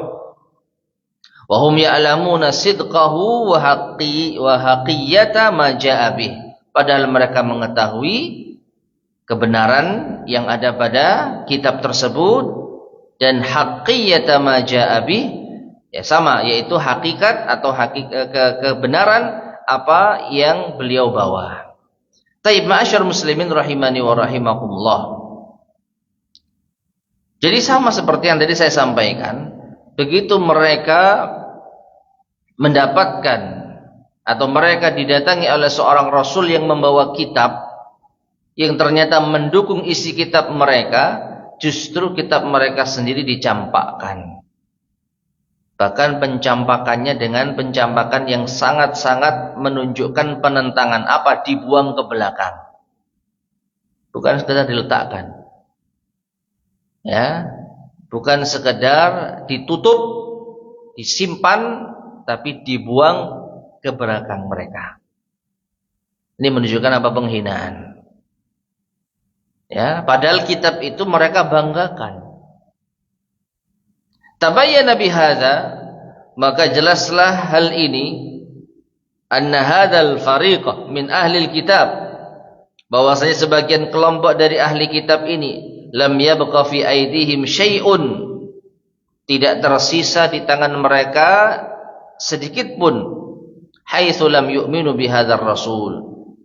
Wa hum ya'lamuna sidqahu wa haqiyyata ma ja'a bih, padahal mereka mengetahui kebenaran yang ada pada kitab tersebut dan haqiyyata ma ja'a bih, Ya sama, yaitu hakikat atau kebenaran apa yang beliau bawa. Taib ma'asyar muslimin rahimani wa rahimakumullah. Jadi sama seperti yang tadi saya sampaikan, begitu mereka mendapatkan atau mereka didatangi oleh seorang rasul yang membawa kitab yang ternyata mendukung isi kitab mereka, justru kitab mereka sendiri dicampakkan. Bahkan pencampakannya dengan pencampakan yang sangat-sangat menunjukkan penentangan. Apa? Dibuang ke belakang. Bukan sekedar diletakkan. Ya, bukan sekedar ditutup, disimpan, tapi dibuang ke belakang mereka. Ini menunjukkan apa? Penghinaan. Ya, padahal kitab itu mereka banggakan. Tabayyana bihadza, maka jelaslah hal ini, anna hadzal fariq min ahli kitab, bahwasanya sebagian kelompok dari ahli kitab ini lam yabqa fi aidihim syai'un, tidak tersisa di tangan mereka sedikit pun, haitsu lam yu'minu bihadzal rasul,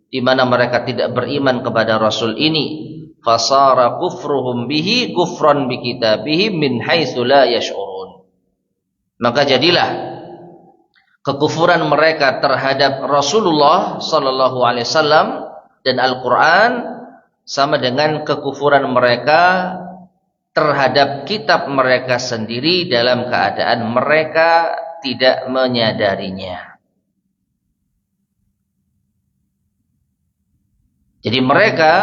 di mana mereka tidak beriman kepada rasul ini, fasara kufruhum bihi kufran bi kitabihim min haitsu la yash'urun. Maka jadilah kekufuran mereka terhadap Rasulullah sallallahu alaihi wasallam dan Al-Qur'an sama dengan kekufuran mereka terhadap kitab mereka sendiri dalam keadaan mereka tidak menyadarinya. Jadi mereka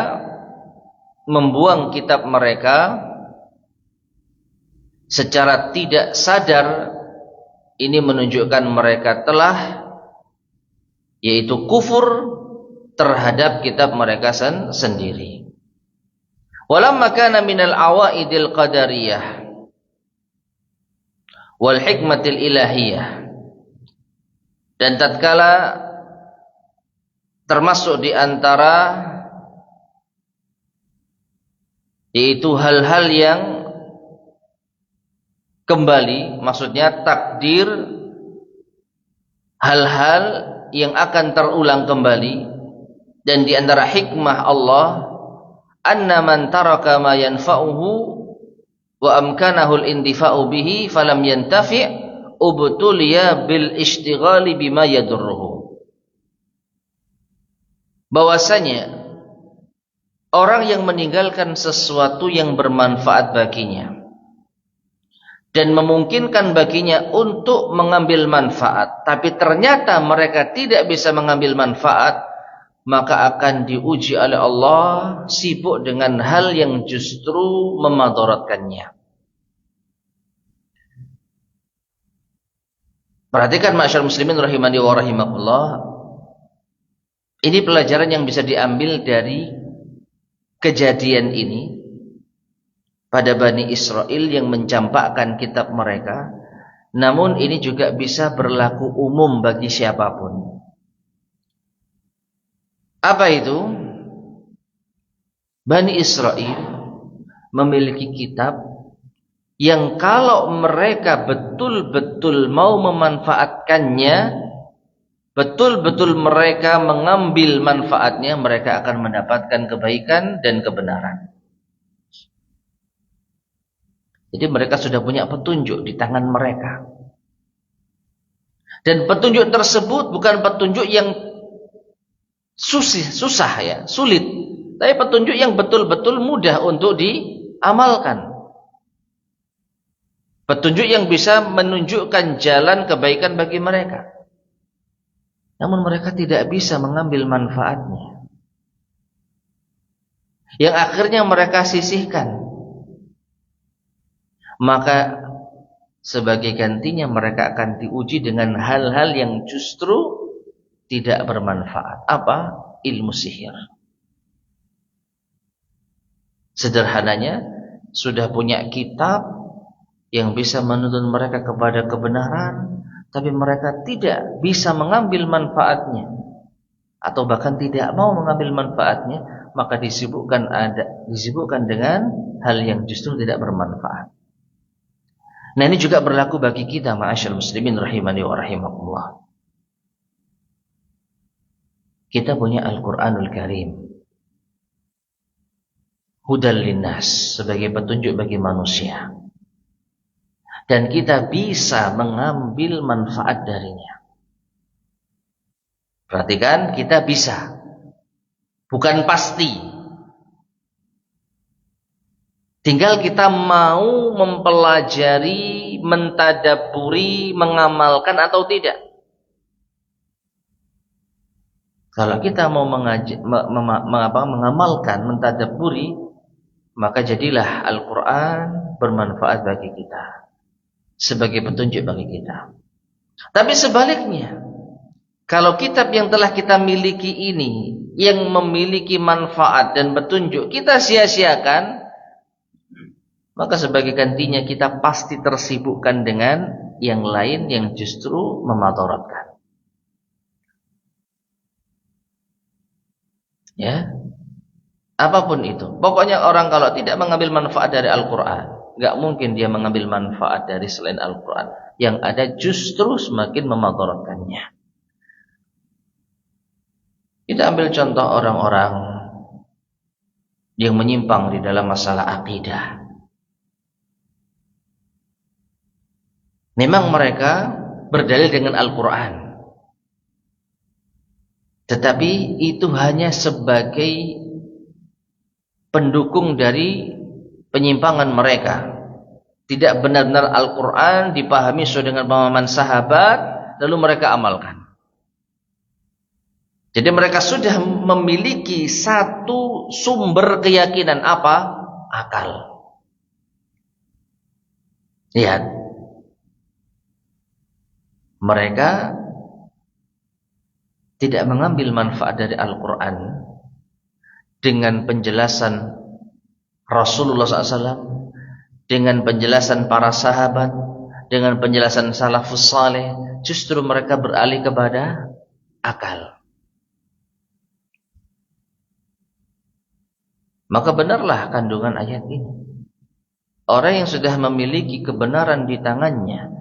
membuang kitab mereka secara tidak sadar. Ini menunjukkan mereka telah, yaitu kufur terhadap kitab mereka sendiri. Walamma kana minal awaidil qadariyah wal hikmatil ilahiyah, dan tatkala termasuk di antara yaitu hal-hal yang kembali, maksudnya takdir, hal-hal yang akan terulang kembali, dan di antara hikmah Allah, anna man taraka ma yanfa'uhu wa amkanahu al-indifa'u bihi falam yantafi' ubtuliya bil ishtighali bima yadurruhu. Bahwasanya orang yang meninggalkan sesuatu yang bermanfaat baginya dan memungkinkan baginya untuk mengambil manfaat, tapi ternyata mereka tidak bisa mengambil manfaat, maka akan diuji oleh Allah sibuk dengan hal yang justru memadaratkannya. Perhatikan ma'asyar muslimin rahimani wa rahimakumullah. Ini pelajaran yang bisa diambil dari kejadian ini pada Bani Israel yang mencampakkan kitab mereka, namun ini juga bisa berlaku umum bagi siapapun. Apa itu? Bani Israel memiliki kitab yang kalau mereka betul-betul mau memanfaatkannya, betul-betul mereka mengambil manfaatnya, mereka akan mendapatkan kebaikan dan kebenaran. Jadi mereka sudah punya petunjuk di tangan mereka. Dan petunjuk tersebut bukan petunjuk yang susah ya, sulit. Tapi petunjuk yang betul-betul mudah untuk diamalkan. Petunjuk yang bisa menunjukkan jalan kebaikan bagi mereka. Namun mereka tidak bisa mengambil manfaatnya. Yang akhirnya mereka sisihkan. Maka sebagai gantinya mereka akan diuji dengan hal-hal yang justru tidak bermanfaat. Apa? Ilmu sihir. Sederhananya, sudah punya kitab yang bisa menuntun mereka kepada kebenaran, tapi mereka tidak bisa mengambil manfaatnya, atau bahkan tidak mau mengambil manfaatnya, maka disibukkan dengan hal yang justru tidak bermanfaat. Nah, ini juga berlaku bagi kita, ma'asyal muslimin rahimani wa rahimakumullah. Kita punya Al-Quranul Karim, hudal linnas, sebagai petunjuk bagi manusia. Dan kita bisa mengambil manfaat darinya. Perhatikan, kita bisa. Bukan pasti. Tinggal kita mau mempelajari, mentadaburi, mengamalkan atau tidak. Kalau kita mau mengamalkan, mentadaburi, maka jadilah Al-Quran bermanfaat bagi kita, sebagai petunjuk bagi kita. Tapi sebaliknya, kalau kitab yang telah kita miliki ini, yang memiliki manfaat dan petunjuk, kita sia-siakan, maka sebagai gantinya kita pasti tersibukkan dengan yang lain yang justru memadaratkan. Ya, apapun itu. Pokoknya orang kalau tidak mengambil manfaat dari Al-Quran, gak mungkin dia mengambil manfaat dari selain Al-Quran. Yang ada justru semakin memadaratkannya. Kita ambil contoh orang-orang yang menyimpang di dalam masalah akidah. Memang mereka berdalil dengan Al-Quran, tetapi itu hanya sebagai pendukung dari penyimpangan mereka. Tidak benar-benar Al-Quran dipahami sesuai dengan pemahaman sahabat, lalu mereka amalkan. Jadi mereka sudah memiliki satu sumber keyakinan, apa? Akal. Lihat. Mereka tidak mengambil manfaat dari Al-Quran dengan penjelasan Rasulullah SAW, dengan penjelasan para sahabat, dengan penjelasan salafus saleh. Justru mereka beralih kepada akal. Maka benarlah kandungan ayat ini. Orang yang sudah memiliki kebenaran di tangannya,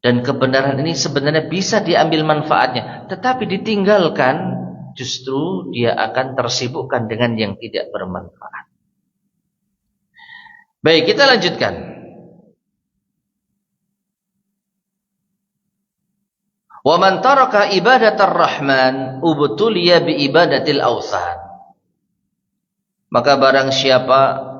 dan kebenaran ini sebenarnya bisa diambil manfaatnya, tetapi ditinggalkan, justru dia akan tersibukkan dengan yang tidak bermanfaat. Baik, kita lanjutkan. Wa man taraka ibadatar rahman ubtuliya bi ibadatil awthan. Maka barang siapa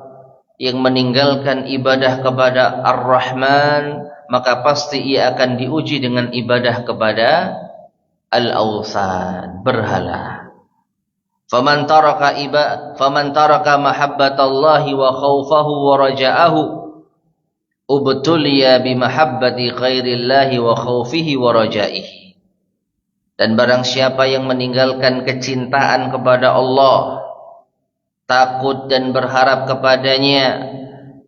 yang meninggalkan ibadah kepada Ar-Rahman, maka pasti ia akan diuji dengan ibadah kepada al-awthan, berhala. Faman taraka mahabbatallahi wa khawfahu wa raja'ahu ubtuliya bi mahabbati ghairillahi wa khawfihi wa raja'ihi. Dan barang siapa yang meninggalkan kecintaan kepada Allah, takut dan berharap kepadanya,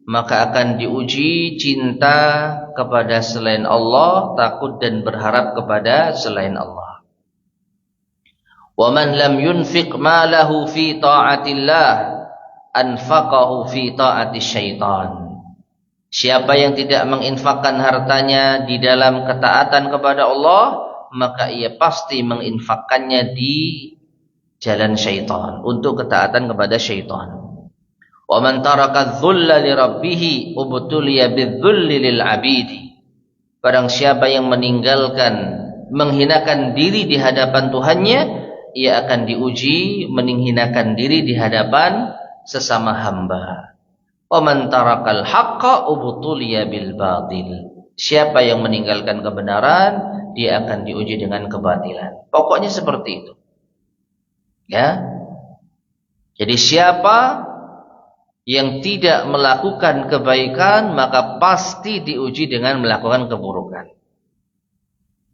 maka akan diuji cinta kepada selain Allah, takut dan berharap kepada selain Allah. Wa man lam yunfiq malahu fi ta'atillah anfaqahu fi ta'ati syaitan. Siapa yang tidak menginfakkan hartanya di dalam ketaatan kepada Allah, maka ia pasti menginfakkannya di jalan syaitan, untuk ketaatan kepada syaitan. Wa man taraka dhulla li rabbih ubtuliya bidzulli lil abidi. Barang siapa yang meninggalkan menghinakan diri di hadapan Tuhannya, ia akan diuji menghinakan diri di hadapan sesama hamba. Wa man tarakal haqqa ubtuliya bil batil. Siapa yang meninggalkan kebenaran, dia akan diuji dengan kebatilan. Pokoknya seperti itu. Ya. Jadi siapa yang tidak melakukan kebaikan, maka pasti diuji dengan melakukan keburukan.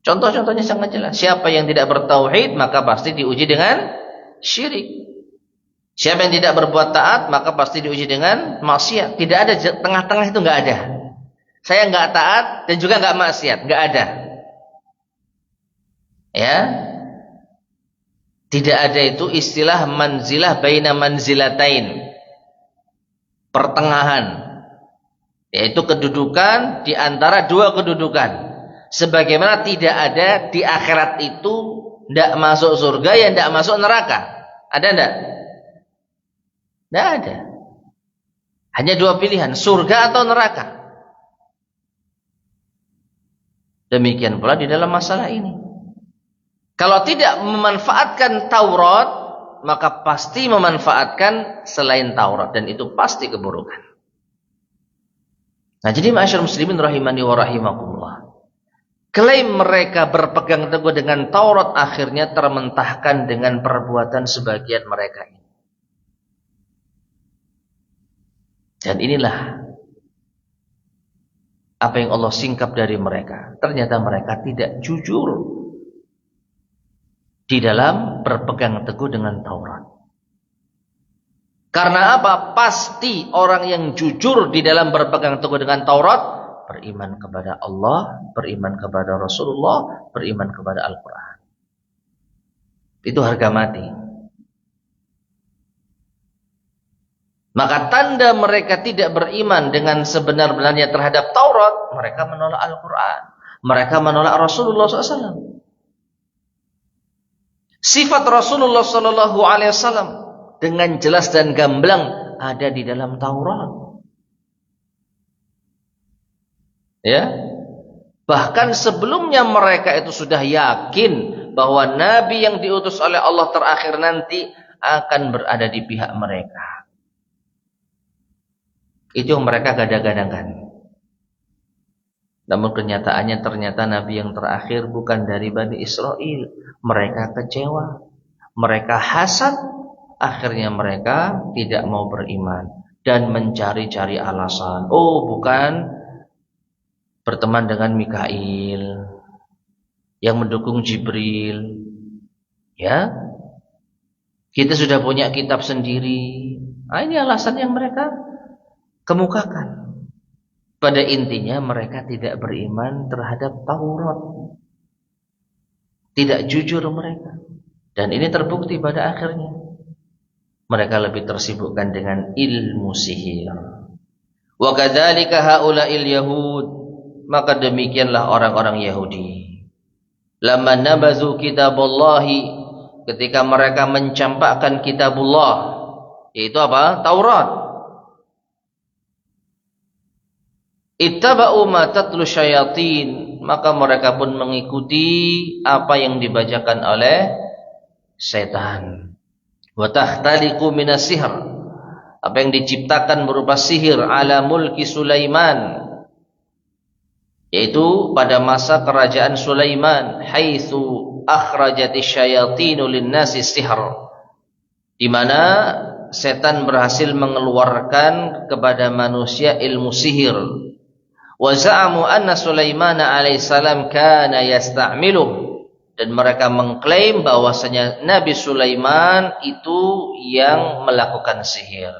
Contoh-contohnya sangat jelas. Siapa yang tidak bertauhid, maka pasti diuji dengan syirik. Siapa yang tidak berbuat taat, maka pasti diuji dengan maksiat. Tidak ada tengah-tengah, itu nggak ada. Saya nggak taat dan juga nggak maksiat, nggak ada. Ya. Tidak ada itu istilah manzilah baina manzilatain. Pertengahan. Yaitu kedudukan di antara dua kedudukan. Sebagaimana tidak ada di akhirat itu tidak masuk surga yang tidak masuk neraka. Ada enggak? Tidak ada. Hanya dua pilihan, surga atau neraka. Demikian pula di dalam masalah ini. Kalau tidak memanfaatkan Taurat, maka pasti memanfaatkan selain Taurat, dan itu pasti keburukan. Nah, jadi ma'asyar muslimin rahimani wa rahimakumullah, klaim mereka berpegang teguh dengan Taurat akhirnya termentahkan dengan perbuatan sebagian mereka ini. Dan inilah apa yang Allah singkap dari mereka. Ternyata mereka tidak jujur di dalam berpegang teguh dengan Taurat. Karena apa? Pasti orang yang jujur di dalam berpegang teguh dengan Taurat beriman kepada Allah, beriman kepada Rasulullah, beriman kepada Al-Quran. Itu harga mati. Maka tanda mereka tidak beriman dengan sebenar-benarnya terhadap Taurat, mereka menolak Al-Quran, mereka menolak Rasulullah SAW. Sifat Rasulullah SAW dengan jelas dan gamblang ada di dalam Taurat. Ya, bahkan sebelumnya mereka itu sudah yakin bahwa Nabi yang diutus oleh Allah terakhir nanti akan berada di pihak mereka. Itu yang mereka gadang-gadangkan. Namun kenyataannya ternyata Nabi yang terakhir bukan dari Bani Israel. Mereka kecewa, mereka hasad, akhirnya mereka tidak mau beriman dan mencari-cari alasan. Oh, bukan berteman dengan Mikail yang mendukung Jibril. Ya, kita sudah punya kitab sendiri. Nah, ini alasan yang mereka kemukakan. Pada intinya mereka tidak beriman terhadap Taurat. Tidak jujur mereka. Dan ini terbukti pada akhirnya. Mereka lebih tersibukkan dengan ilmu sihir. Wa kadzalika haula'il yahud. Maka demikianlah orang-orang Yahudi. Lamma nabazu kitaballahi, ketika mereka mencampakkan kitabullah, yaitu apa? Taurat. Ittaba'u ma tatlu syayatin, maka mereka pun mengikuti apa yang dibacakan oleh setan. Wa takhtaliqu minas sihr, apa yang diciptakan berupa sihir ala mulki Sulaiman, yaitu pada masa kerajaan Sulaiman, haitsu akhrajati syayatinu linnasi sihr, di mana setan berhasil mengeluarkan kepada manusia ilmu sihir. Wa za'amu anna Sulaiman alaihissalam kana yasta'miluh, dan mereka mengklaim bahwasanya Nabi Sulaiman itu yang melakukan sihir.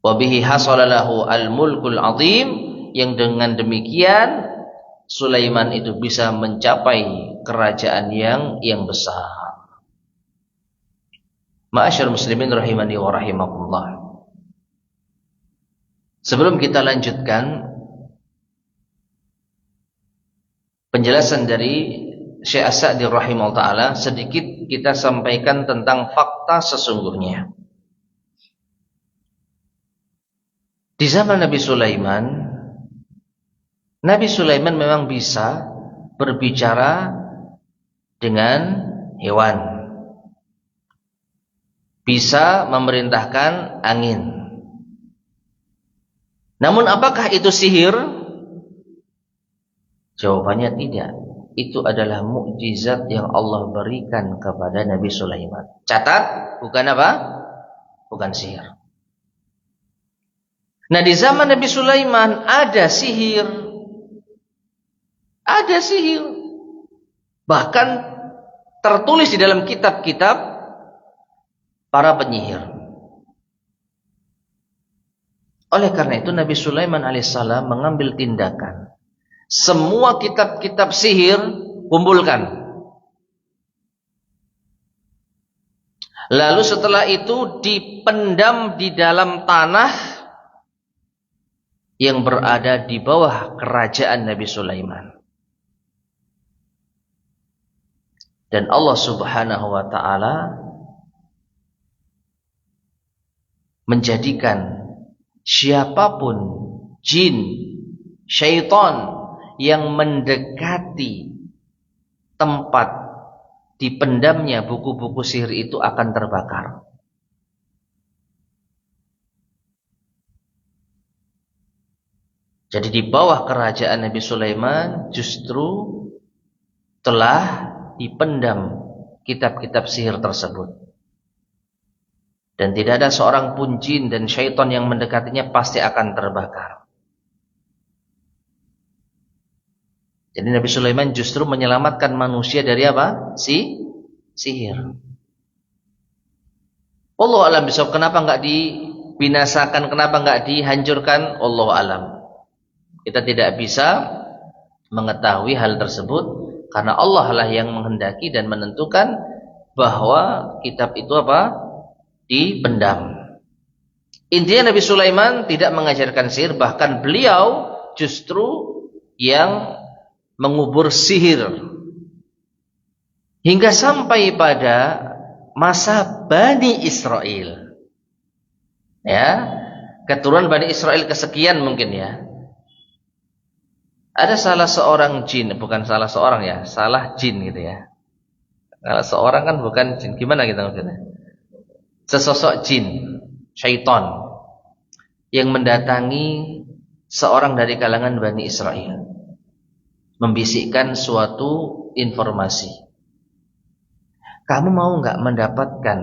Wa bihi hasalalahu al-mulkul azim, yang dengan demikian Sulaiman itu bisa mencapai kerajaan yang besar. Ma'asyar muslimin rahimani wa rahimakumullah. Sebelum kita lanjutkan penjelasan dari Syekh As-Sa'di rahimahullah ta'ala, sedikit kita sampaikan tentang fakta sesungguhnya. Di zaman Nabi Sulaiman memang bisa berbicara dengan hewan, bisa memerintahkan angin. Namun apakah itu sihir? Jawabannya tidak. Itu adalah mukjizat yang Allah berikan kepada Nabi Sulaiman. Catat, bukan apa? Bukan sihir. Nah, di zaman Nabi Sulaiman ada sihir. Ada sihir. Bahkan tertulis di dalam kitab-kitab para penyihir. Oleh karena itu Nabi Sulaiman alaihissalam mengambil tindakan. Semua kitab-kitab sihir kumpulkan. Lalu setelah itu dipendam di dalam tanah yang berada di bawah kerajaan Nabi Sulaiman. Dan Allah Subhanahu wa taala menjadikan siapapun jin, syaitan yang mendekati tempat dipendamnya buku-buku sihir itu akan terbakar. Jadi di bawah kerajaan Nabi Sulaiman justru telah dipendam kitab-kitab sihir tersebut. Dan tidak ada seorang pun jin dan syaitan yang mendekatinya pasti akan terbakar. Jadi Nabi Sulaiman justru menyelamatkan manusia dari apa? Sihir. Allah alam bisawab. Kenapa enggak dibinasakan? Kenapa enggak dihancurkan? Allah alam. Kita tidak bisa mengetahui hal tersebut karena Allah lah yang menghendaki dan menentukan bahwa kitab itu apa? Dipendam. Intinya Nabi Sulaiman tidak mengajarkan sihir, bahkan beliau justru yang mengubur sihir hingga sampai pada masa Bani Israel. Ya, keturunan Bani Israel kesekian mungkin ya. Ada salah seorang jin, bukan salah seorang ya, salah jin gitu ya. Kalau seorang kan bukan jin, gimana kita maksudnya? Sesosok jin, syaitan yang mendatangi seorang dari kalangan Bani Israel, membisikkan suatu informasi. Kamu mau nggak mendapatkan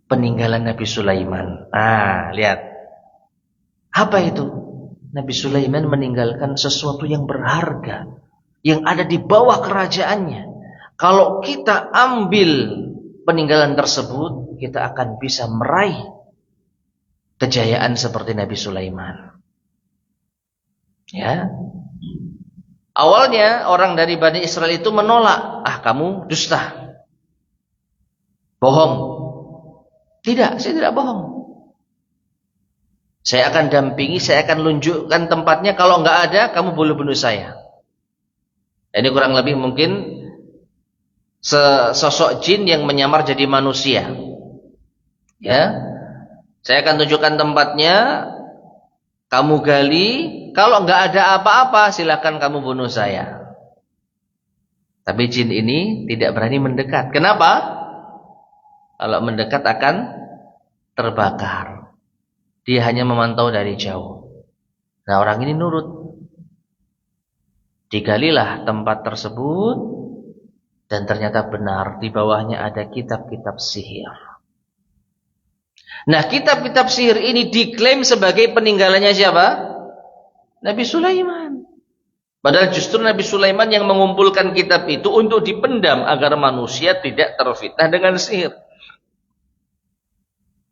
peninggalan Nabi Sulaiman? Lihat. Apa itu? Nabi Sulaiman meninggalkan sesuatu yang berharga, yang ada di bawah kerajaannya. Kalau kita ambil peninggalan tersebut, kita akan bisa meraih kejayaan seperti Nabi Sulaiman. Ya. Awalnya orang dari Bani Israel itu menolak. Kamu dusta, bohong. Tidak, saya tidak bohong. Saya akan dampingi, saya akan lunjukkan tempatnya. Kalau enggak ada, kamu boleh bunuh saya. Ini kurang lebih mungkin sesosok jin yang menyamar jadi manusia. Ya, saya akan tunjukkan tempatnya. Kamu gali. Kalau enggak ada apa-apa, silakan kamu bunuh saya. Tapi jin ini tidak berani mendekat. Kenapa? Kalau mendekat akan terbakar. Dia hanya memantau dari jauh. Nah, orang ini nurut. Digalilah tempat tersebut dan ternyata benar di bawahnya ada kitab-kitab sihir. Nah, kitab-kitab sihir ini diklaim sebagai peninggalannya siapa? Nabi Sulaiman. Padahal justru Nabi Sulaiman yang mengumpulkan kitab itu untuk dipendam agar manusia tidak terfitnah dengan sihir.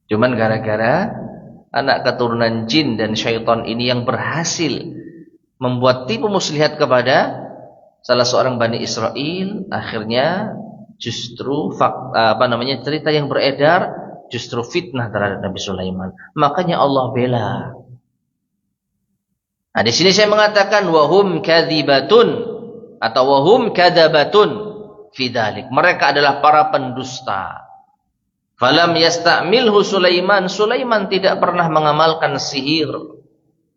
Cuman gara-gara anak keturunan jin dan syaitan ini yang berhasil membuat tipu muslihat kepada salah seorang Bani Israel, akhirnya justru cerita yang beredar justru fitnah terhadap Nabi Sulaiman. Makanya Allah bela. Nah, di sini saya mengatakan wahum kadzibatun atau wahum kadzabatun fi dzalik. Mereka adalah para pendusta. Falam yasta'milhu Sulaiman. Sulaiman tidak pernah mengamalkan sihir.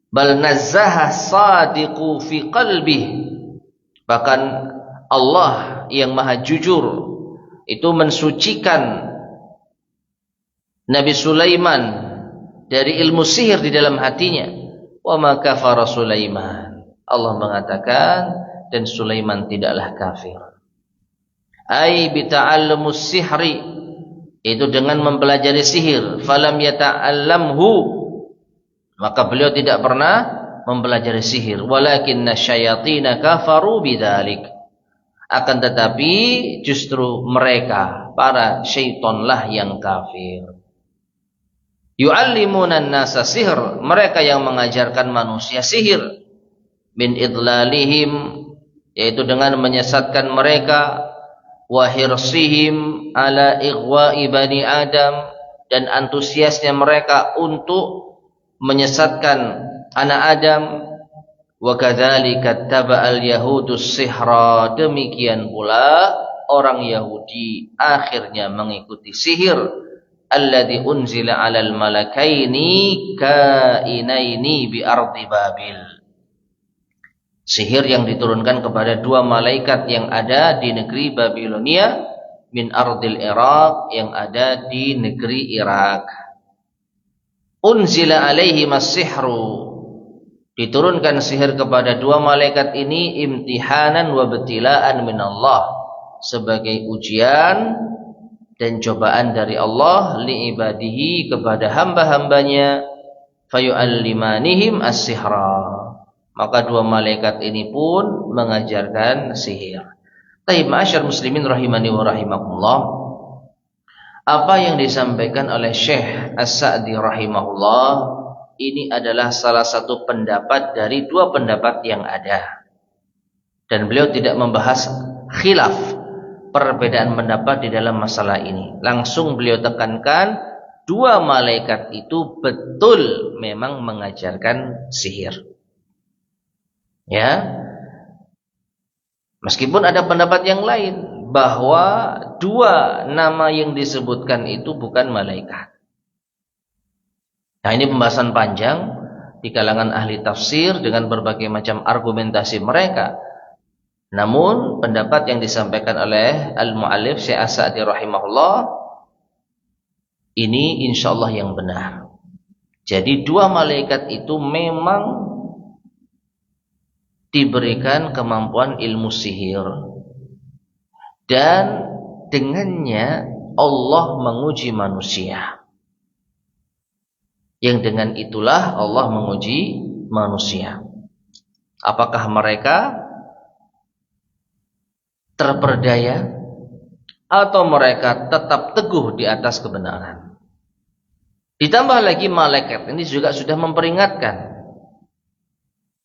Bal nazzaha sadiqu fi qalbih. Bahkan Allah yang maha jujur itu mensucikan Nabi Sulaiman dari ilmu sihir di dalam hatinya. Wa ma kafara Sulaiman. Allah mengatakan dan Sulaiman tidaklah kafir. Ai bi ta'allumus sihri, itu dengan mempelajari sihir. Falam yata'allamhu, maka beliau tidak pernah mempelajari sihir. Walakinna syayatina kafaru bidzalik. Akan tetapi justru mereka para syaitanlah yang kafir. Yu'allimuna an-nasa sihr, mereka yang mengajarkan manusia sihir. Min idlalihim, yaitu dengan menyesatkan mereka. Wa hirsihim ala ighwa'i bani Adam, dan antusiasnya mereka untuk menyesatkan anak Adam. Wa kadzalika taba'al yahudus sihra, demikian pula orang Yahudi akhirnya mengikuti sihir alladzi unzila 'alal malakaini kainaini bi ardi Babil. Sihir yang diturunkan kepada dua malaikat yang ada di negeri Babilonia min ardil Iraq, yang ada di negeri Irak. Unzila alaihi mas-sihru, diturunkan sihir kepada dua malaikat ini imtihanan wa btilaan min Allah, sebagai ujian dan cobaan dari Allah li ibadihi, kepada hamba-hambanya, fayu'allimanihim as-sihra, maka dua malaikat ini pun mengajarkan sihir. Taib ma'asyar muslimin rahimani wa rahimakumullah, apa yang disampaikan oleh Syekh As-Sa'di rahimahullah ini adalah salah satu pendapat dari dua pendapat yang ada, dan beliau tidak membahas khilaf, perbedaan pendapat di dalam masalah ini. Langsung beliau tekankan dua malaikat itu betul memang mengajarkan sihir. Ya, meskipun ada pendapat yang lain bahwa dua nama yang disebutkan itu bukan malaikat. Nah, ini pembahasan panjang di kalangan ahli tafsir dengan berbagai macam argumentasi mereka. Namun pendapat yang disampaikan oleh al-mu'allif Syekh As-Sa'di rahimahullah ini insyaallah yang benar. Jadi dua malaikat itu memang diberikan kemampuan ilmu sihir, dan dengannya Allah menguji manusia, yang dengan itulah Allah menguji manusia. Apakah mereka terperdaya atau mereka tetap teguh di atas kebenaran. Ditambah lagi malaikat ini juga sudah memperingatkan.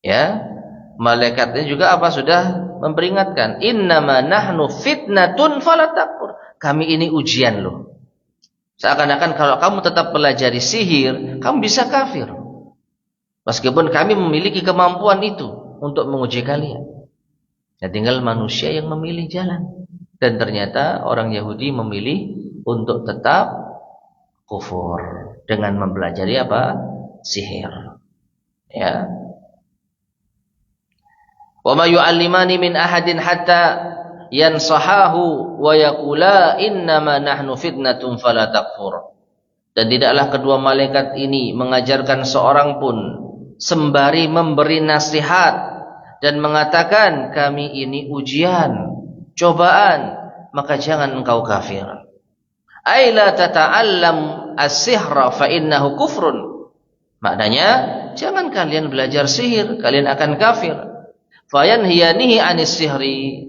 Ya, malaikat ini juga apa, sudah memperingatkan, innama nahnu fitnatun fala takfur, kami ini ujian loh. Seakan-akan kalau kamu tetap pelajari sihir, kamu bisa kafir, meskipun kami memiliki kemampuan itu untuk menguji kalian. Ya, tinggal manusia yang memilih jalan, dan ternyata orang Yahudi memilih untuk tetap kufur dengan mempelajari apa, sihir. Ya. Wa ma yu'allimani min ahadin hatta yansahahu wa yaqula innama nahnu fitnatun fala takfur. Dan tidaklah kedua malaikat ini mengajarkan seorang pun sembari memberi nasihat dan mengatakan kami ini ujian, cobaan, maka jangan engkau kafir. Ai la tata'allam as-sihra fa innahu kufrun. Maknanya jangan kalian belajar sihir, kalian akan kafir. Fayanhiyanihi anis sihri,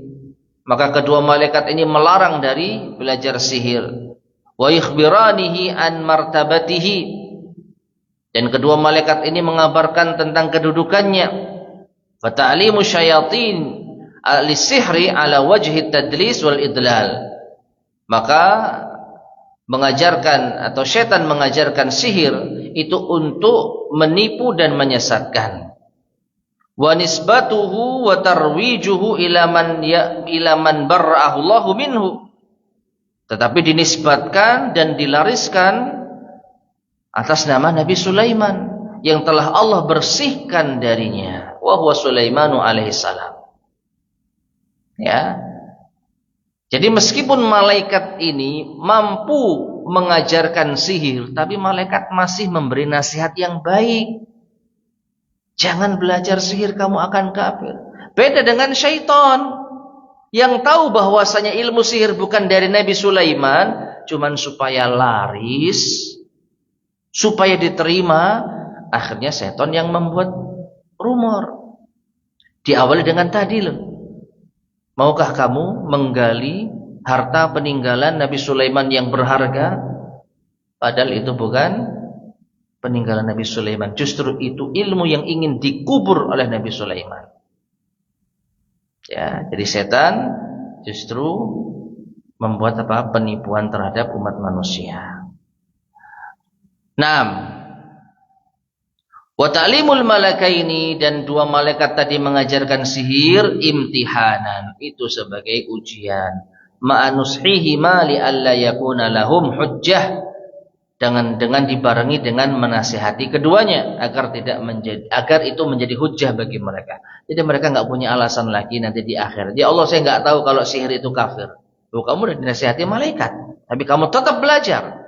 maka kedua malaikat ini melarang dari belajar sihir. Wa ikhbiranihi an martabatihi, dan kedua malaikat ini mengabarkan tentang kedudukannya. Fa ta'limu syayatin lis-sihri ala wajhi tadlis wal idlal, maka mengajarkan atau setan mengajarkan sihir itu untuk menipu dan menyesatkan. Wa nisbatuhu wa tarwijuhu ila man barra'ahu Allahu minhu, tetapi dinisbatkan dan dilariskan atas nama Nabi Sulaiman yang telah Allah bersihkan darinya, wa huwa Sulaimanu alaihi salam. Ya. Jadi meskipun malaikat ini mampu mengajarkan sihir, tapi malaikat masih memberi nasihat yang baik. Jangan belajar sihir, kamu akan kafir. Beda dengan syaitan yang tahu bahwasanya ilmu sihir bukan dari Nabi Sulaiman, cuman supaya laris, supaya diterima. Akhirnya syaitan yang membuat rumor. Diawali dengan tadi loh. Maukah kamu menggali harta peninggalan Nabi Sulaiman yang berharga? Padahal itu bukan peninggalan Nabi Sulaiman. Justru itu ilmu yang ingin dikubur oleh Nabi Sulaiman. Ya, jadi setan justru membuat apa? Penipuan terhadap umat manusia. 6. Wa ta'limul malakaini, dan dua malaikat tadi mengajarkan sihir imtihanan, itu sebagai ujian. Ma'anushihi ma li alla yakuna lahum hujjah, dengan dibarengi dengan menasihati keduanya agar itu menjadi hujjah bagi mereka. Jadi mereka nggak punya alasan lagi nanti di akhirat. Ya Allah, saya nggak tahu kalau sihir itu kafir. Loh, kamu udah dinasihati malaikat, tapi kamu tetap belajar.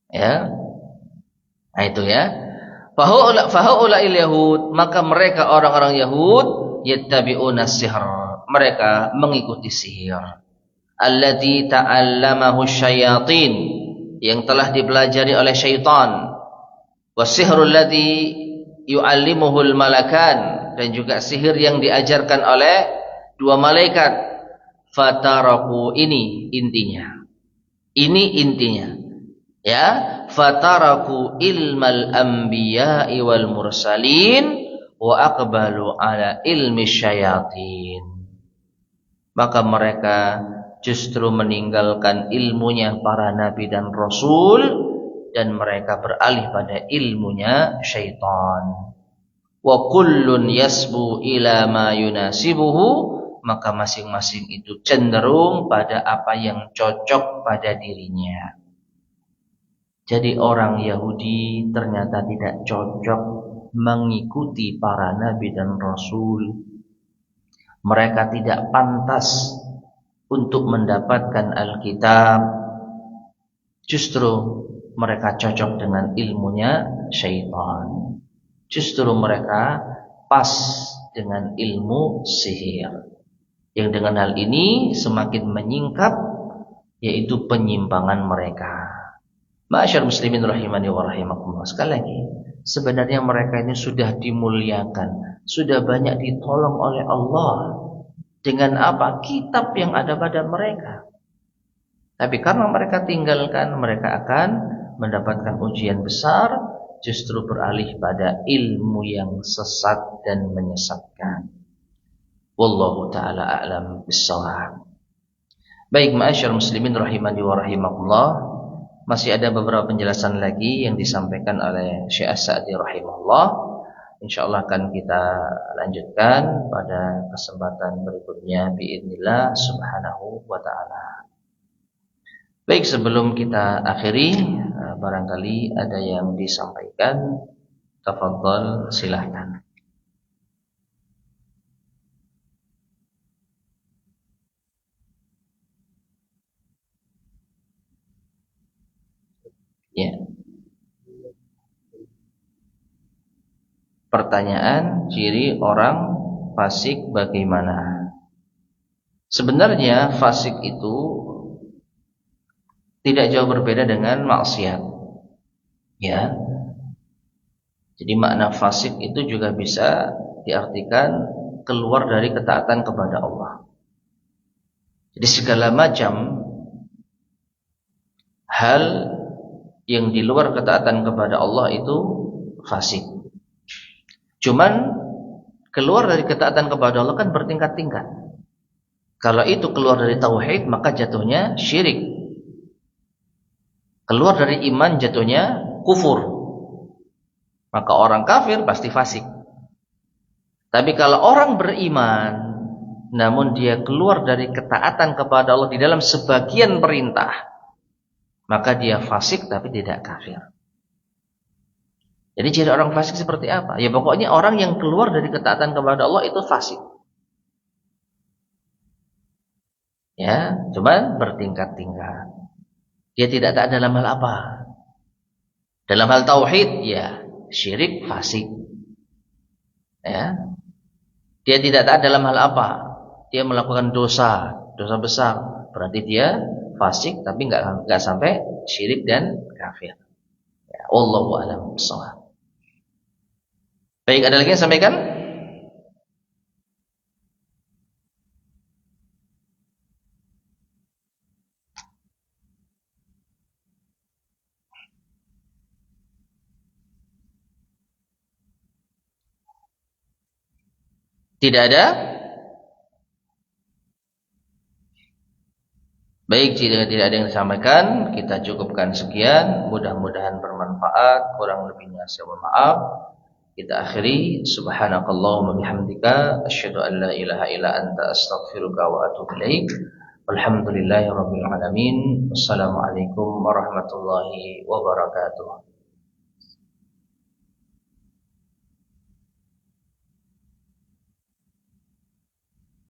Ya, nah itu ya. Fahaula'il Yahud, maka mereka orang-orang Yahud yattabi'una sihr, mereka mengikuti sihir. Alladzi ta'allamahu syayatin, yang telah dipelajari oleh syaitan. Wasihrul ladzi yu'allimuhul malakan, dan juga sihir yang diajarkan oleh dua malaikat. Fataraku, ini intinya. Ini intinya. Ya, fataraku ilmal anbiya'i wal mursalin wa aqbalu ala ilmi syayatin. Maka mereka justru meninggalkan ilmunya para nabi dan rasul, dan mereka beralih pada ilmunya syaitan. Wa kullun yasbu ila ma yunasibuhu, maka masing-masing itu cenderung pada apa yang cocok pada dirinya. Jadi orang Yahudi ternyata tidak cocok mengikuti para nabi dan rasul. Mereka tidak pantas untuk mendapatkan Alkitab. Justru mereka cocok dengan ilmunya syaitan. Justru mereka pas dengan ilmu sihir, yang dengan hal ini semakin menyingkap, yaitu penyimpangan mereka. Ma'asyar muslimin rahimani wa rahimakumullah. Sekali lagi, sebenarnya mereka ini sudah dimuliakan, sudah banyak ditolong oleh Allah. Dengan apa? Kitab yang ada pada mereka. Tapi karena mereka tinggalkan, mereka akan mendapatkan ujian besar, justru beralih pada ilmu yang sesat dan menyesatkan. Wallahu ta'ala a'lam bissawab. Baik, ma'asyar muslimin rahimani wa rahimakumullah. Masih ada beberapa penjelasan lagi yang disampaikan oleh Syekh As-Sa'di rahimahullah. InsyaAllah akan kita lanjutkan pada kesempatan berikutnya biidznillah subhanahu wa ta'ala. Baik, sebelum kita akhiri, barangkali ada yang disampaikan. Tafadhal, silahkan. Ya. Pertanyaan, ciri orang fasik bagaimana? Sebenarnya fasik itu tidak jauh berbeda dengan maksiat. Ya. Jadi makna fasik itu juga bisa diartikan keluar dari ketaatan kepada Allah. Jadi segala macam hal yang di luar ketaatan kepada Allah itu fasik. Cuman keluar dari ketaatan kepada Allah kan bertingkat-tingkat. Kalau itu keluar dari tauhid, maka jatuhnya syirik. Keluar dari iman, jatuhnya kufur. Maka orang kafir pasti fasik. Tapi kalau orang beriman, namun dia keluar dari ketaatan kepada Allah di dalam sebagian perintah, maka dia fasik tapi tidak kafir. Jadi ciri orang fasik seperti apa? Ya pokoknya orang yang keluar dari ketaatan kepada Allah itu fasik. Ya, cuman bertingkat-tingkat. Dia tidak taat dalam hal apa? Dalam hal tauhid, ya syirik, fasik. Ya. Dia tidak taat dalam hal apa? Dia melakukan dosa besar, berarti dia fasik, tapi nggak sampai syirik dan kafir. Ya, wallahu a'lam bishawab. Baik, ada lagi yang sampaikan? Tidak ada? Baik, jika tidak ada yang disampaikan, kita cukupkan sekian. Mudah-mudahan bermanfaat. Kurang lebihnya saya mohon maaf. Kita akhiri. Subhanakallahumma bihamdika asyhadu an la ilaha illa anta astaghfiruka wa atubu ilaik. Walhamdulillahirabbil alamin. Wassalamualaikum warahmatullahi wabarakatuh.